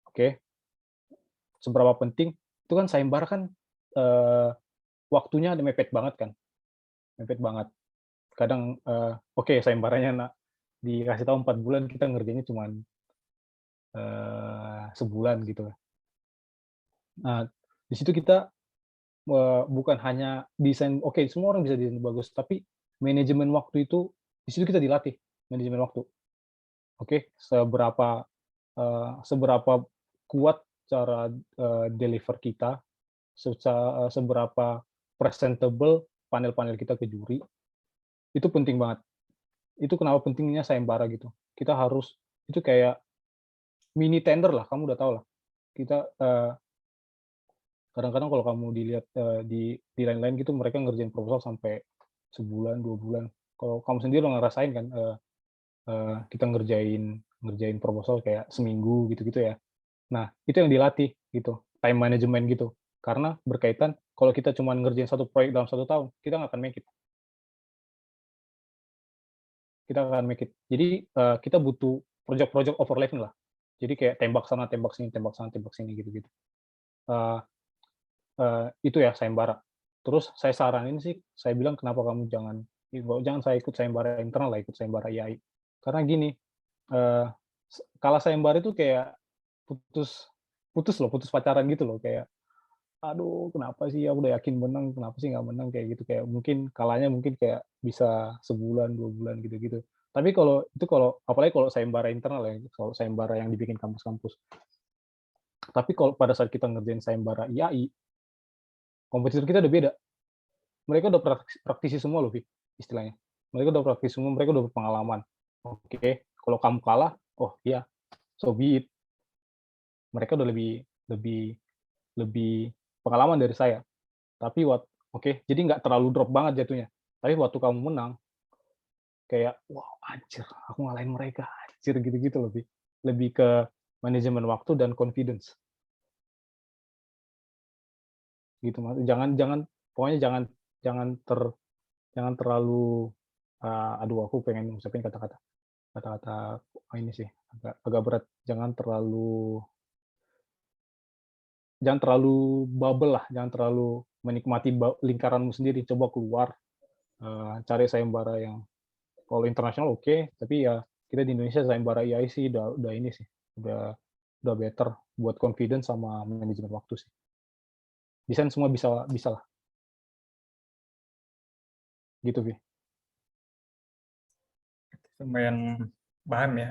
Oke, seberapa penting, itu kan sayembara kan waktunya ada mepet banget kan, mepet banget. Kadang, oke sayembaranya dikasih tahu 4 bulan, kita ngerjainnya cuman sebulan gitu. Nah, di situ kita bukan hanya desain, oke semua orang bisa desain bagus, tapi manajemen waktu itu di situ kita dilatih manajemen waktu. Oke, seberapa kuat cara deliver kita, seberapa presentable panel-panel kita ke juri, itu penting banget. Itu kenapa pentingnya sayembara gitu. Kita harus, itu kayak mini tender lah, kamu udah tahu lah. Kita kadang-kadang kalau kamu dilihat di lain-lain gitu, mereka ngerjain proposal sampai sebulan, 2 bulan. Kalau kamu sendiri lo ngerasain kan, kita ngerjain proposal kayak seminggu gitu-gitu ya. Nah, itu yang dilatih gitu, time management gitu. Karena berkaitan kalau kita cuma ngerjain satu proyek dalam 1 tahun, kita nggak akan make it. Kita akan make it. Jadi, kita butuh project-project overlapping lah. Jadi kayak tembak sana, tembak sini, tembak sana, tembak sini, gitu-gitu. Itu ya sayembara. Terus saya saranin sih, saya bilang kenapa kamu jangan saya ikut sayembara internal lah, ikut sayembara IAI. Karena gini, kalah sayembara itu kayak putus putus pacaran gitu loh, kayak, "Aduh kenapa sih, aku udah yakin menang, kenapa sih nggak menang?" Kayak gitu, kayak mungkin kalahnya mungkin kayak bisa sebulan, 2 bulan gitu-gitu. Tapi kalau apalagi kalau sayembara internal ya, kalau sayembara yang dibikin kampus-kampus. Tapi kalau pada saat kita ngerjain sayembara IAI, kompetitor kita udah beda. Mereka udah praktisi semua loh, Vi, istilahnya. Mereka udah praktisi semua, mereka udah berpengalaman. Oke, kalau kamu kalah, oh iya, so be it. Mereka udah lebih lebih lebih pengalaman dari saya. Tapi oke, jadi nggak terlalu drop banget jatuhnya. Tapi waktu kamu menang, kayak, wow, anjir, aku ngalahin mereka, anjir, gitu-gitu lebih. Lebih ke manajemen waktu dan confidence. Gitu, Mas. Pokoknya jangan terlalu, aduh aku pengen ngucapin kata-kata ini sih, agak berat. Jangan terlalu bubble lah, jangan terlalu menikmati lingkaranmu sendiri, coba keluar, cari sayembara yang kalau internasional oke, tapi ya kita di Indonesia sayembara IAI sih udah ini sih, udah better buat confidence sama manajemen waktu sih. Desain semua bisa lah. Gitu, Vi. Lumayan paham ya.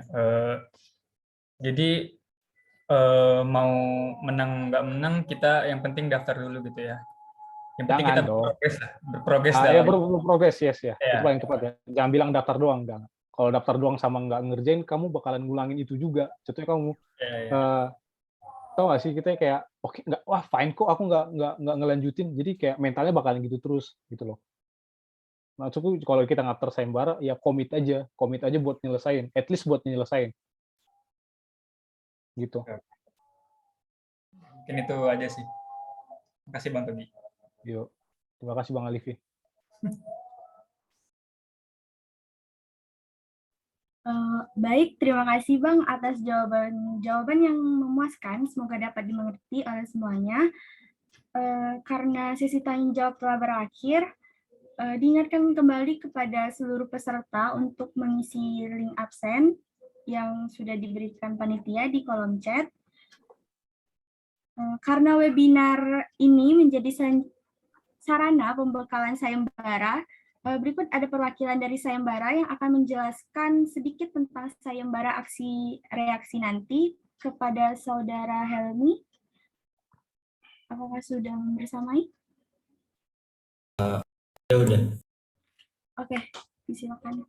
Jadi mau menang nggak menang, kita yang penting daftar dulu gitu ya. Yang penting kita Jangan dong. berprogres Ya dalam. berprogres, yes ya. Ya. Itu paling tepat ya. Jangan bilang daftar doang, jangan. Kalau daftar doang sama nggak ngerjain, kamu bakalan ngulangin itu juga. Contohnya kamu tau gak sih, kita kayak oke, nggak, wah fine kok, aku nggak ngelanjutin. Jadi kayak mentalnya bakalan gitu terus gitu loh. Maksudku kalau kita nggak sayembara, ya komit aja buat nyelesain, at least buat nyelesain. Gitu. Mungkin itu aja sih. Terima kasih Bang Togi. Yuk. Terima kasih Bang Alifi. Baik, terima kasih Bang atas jawaban yang memuaskan. Semoga dapat dimengerti oleh semuanya. Karena sesi tanya jawab telah berakhir, diingatkan kembali kepada seluruh peserta untuk mengisi link absen yang sudah diberikan panitia di kolom chat. Karena webinar ini menjadi sarana pembekalan sayembara, berikut ada perwakilan dari sayembara yang akan menjelaskan sedikit tentang sayembara aksi reaksi nanti kepada Saudara Helmi. Apakah sudah bersamai? Ya udah. Oke, silakan.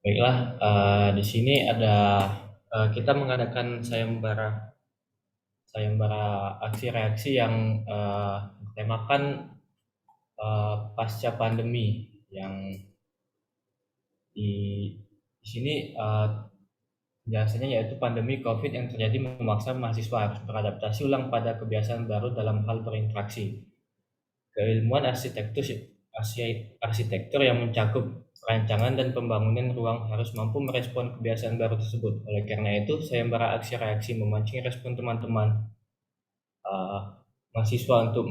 Baiklah, di sini ada kita mengadakan sayembara aksi reaksi yang temakan pasca pandemi yang di sini biasanya yaitu pandemi COVID yang terjadi memaksa mahasiswa harus beradaptasi ulang pada kebiasaan baru dalam hal berinteraksi. Keilmuan arsitektur yang mencakup perancangan dan pembangunan ruang harus mampu merespon kebiasaan baru tersebut. Oleh karena itu, sayembara aksi reaksi memancing respon teman-teman mahasiswa untuk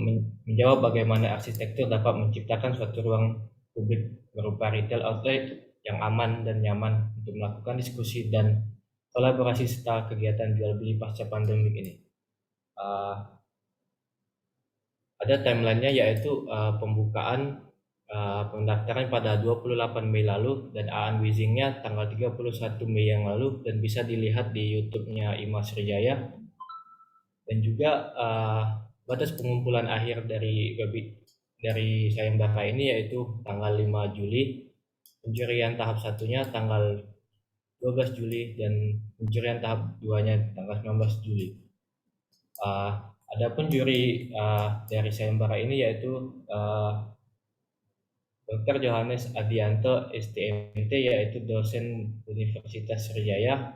menjawab bagaimana arsitektur dapat menciptakan suatu ruang publik berupa retail outlet yang aman dan nyaman untuk melakukan diskusi dan kolaborasi serta kegiatan jual beli pasca pandemi ini. Ada timelinenya yaitu pembukaan pendaftaran pada 28 Mei lalu dan unwizingnya tanggal 31 Mei yang lalu dan bisa dilihat di YouTube-nya IMA Sriwijaya. Dan juga batas pengumpulan akhir dari sayembara ini yaitu tanggal 5 Juli, penjurian tahap 1-nya tanggal 12 Juli dan penjurian tahap 2-nya tanggal 19 Juli. Adapun juri dari sayembara ini yaitu Dr. Johannes Adianto, STMT, yaitu dosen Universitas Sriwijaya,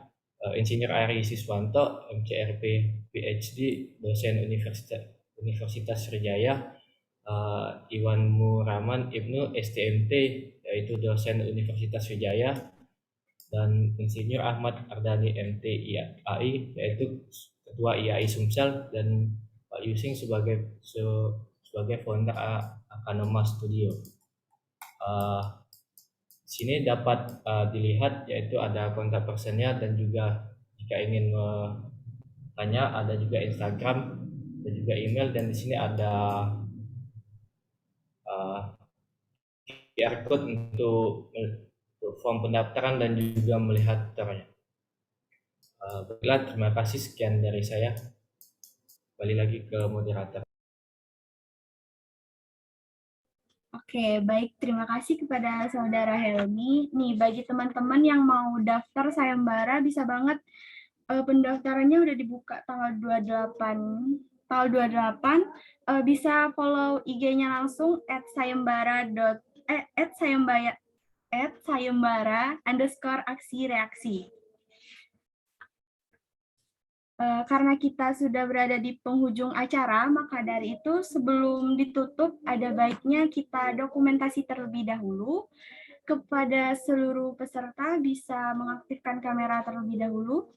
Insinyur Ari Siswanto, MCRP, PhD, dosen Universitas Sriwijaya, Iwan Muraman Ibnu, STMT, yaitu dosen Universitas Sriwijaya, dan Insinyur Ahmad Ardani, MT, IAI, yaitu Ketua IAI Sumsel, dan Pak Yusing sebagai founder Akanema Studio. Sini dapat dilihat yaitu ada kontak personnya dan juga jika ingin tanya ada juga Instagram dan juga email, dan di sini ada QR code untuk form pendaftaran dan juga melihat ternya. Baiklah, terima kasih, sekian dari saya. Kembali lagi ke moderator. Oke, baik. Terima kasih kepada Saudara Helmi. Nih, bagi teman-teman yang mau daftar sayembara, bisa banget pendaftarannya udah dibuka tanggal 28. Bisa follow IG-nya langsung @sayembara_aksi-reaksi. Karena kita sudah berada di penghujung acara, maka dari itu sebelum ditutup ada baiknya kita dokumentasi terlebih dahulu. Kepada seluruh peserta bisa mengaktifkan kamera terlebih dahulu.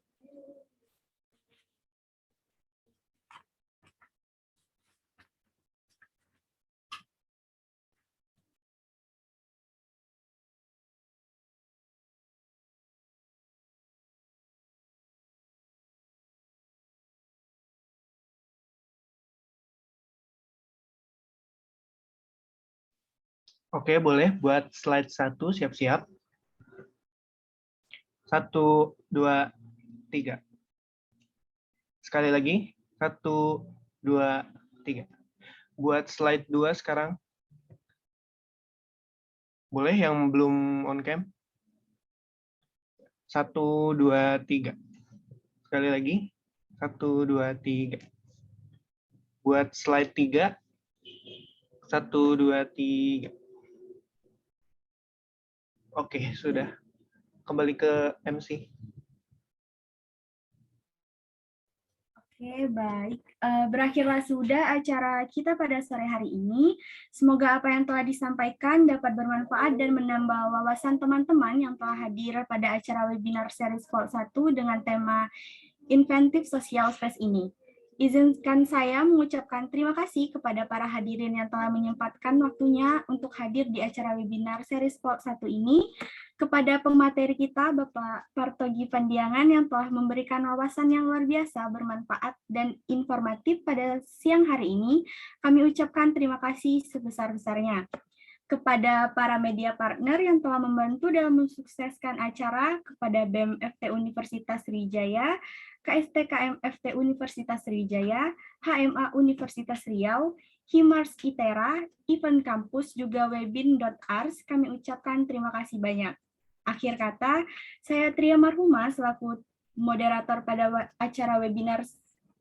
Oke, boleh buat slide 1, siap-siap. 1, 2, 3. Sekali lagi, 1, 2, 3. Buat slide 2 sekarang. Boleh yang belum on cam? 1, 2, 3. Sekali lagi, 1, 2, 3. Buat slide 3. 1, 2, 3. Oke, sudah. Kembali ke MC. Oke, Oke, baik. Berakhirlah sudah acara kita pada sore hari ini. Semoga apa yang telah disampaikan dapat bermanfaat dan menambah wawasan teman-teman yang telah hadir pada acara webinar series Volt 1 dengan tema Inventif Social Space ini. Izinkan saya mengucapkan terima kasih kepada para hadirin yang telah menyempatkan waktunya untuk hadir di acara webinar series Volt 1 ini, kepada pemateri kita Bapak Partogi Pandiangan yang telah memberikan wawasan yang luar biasa, bermanfaat, dan informatif pada siang hari ini, kami ucapkan terima kasih sebesar-besarnya. Kepada para media partner yang telah membantu dalam mensukseskan acara, kepada BEM FT Universitas Sriwijaya, KSTKM FT Universitas Sriwijaya, HMA Universitas Riau, Himars ITERA, Event Campus, juga Webin.ars, kami ucapkan terima kasih banyak. Akhir kata, saya Tria Marhuma selaku moderator pada acara webinar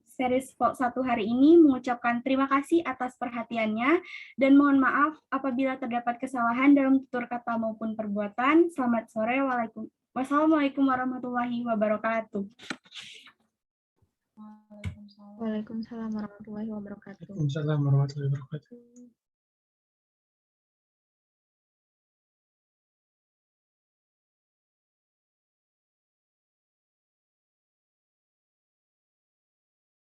series Volt 1 hari ini mengucapkan terima kasih atas perhatiannya dan mohon maaf apabila terdapat kesalahan dalam tutur kata maupun perbuatan. Selamat sore. Wassalamualaikum warahmatullahi wabarakatuh. Waalaikumsalam. Waalaikumsalam warahmatullahi wabarakatuh. Waalaikumsalam warahmatullahi wabarakatuh.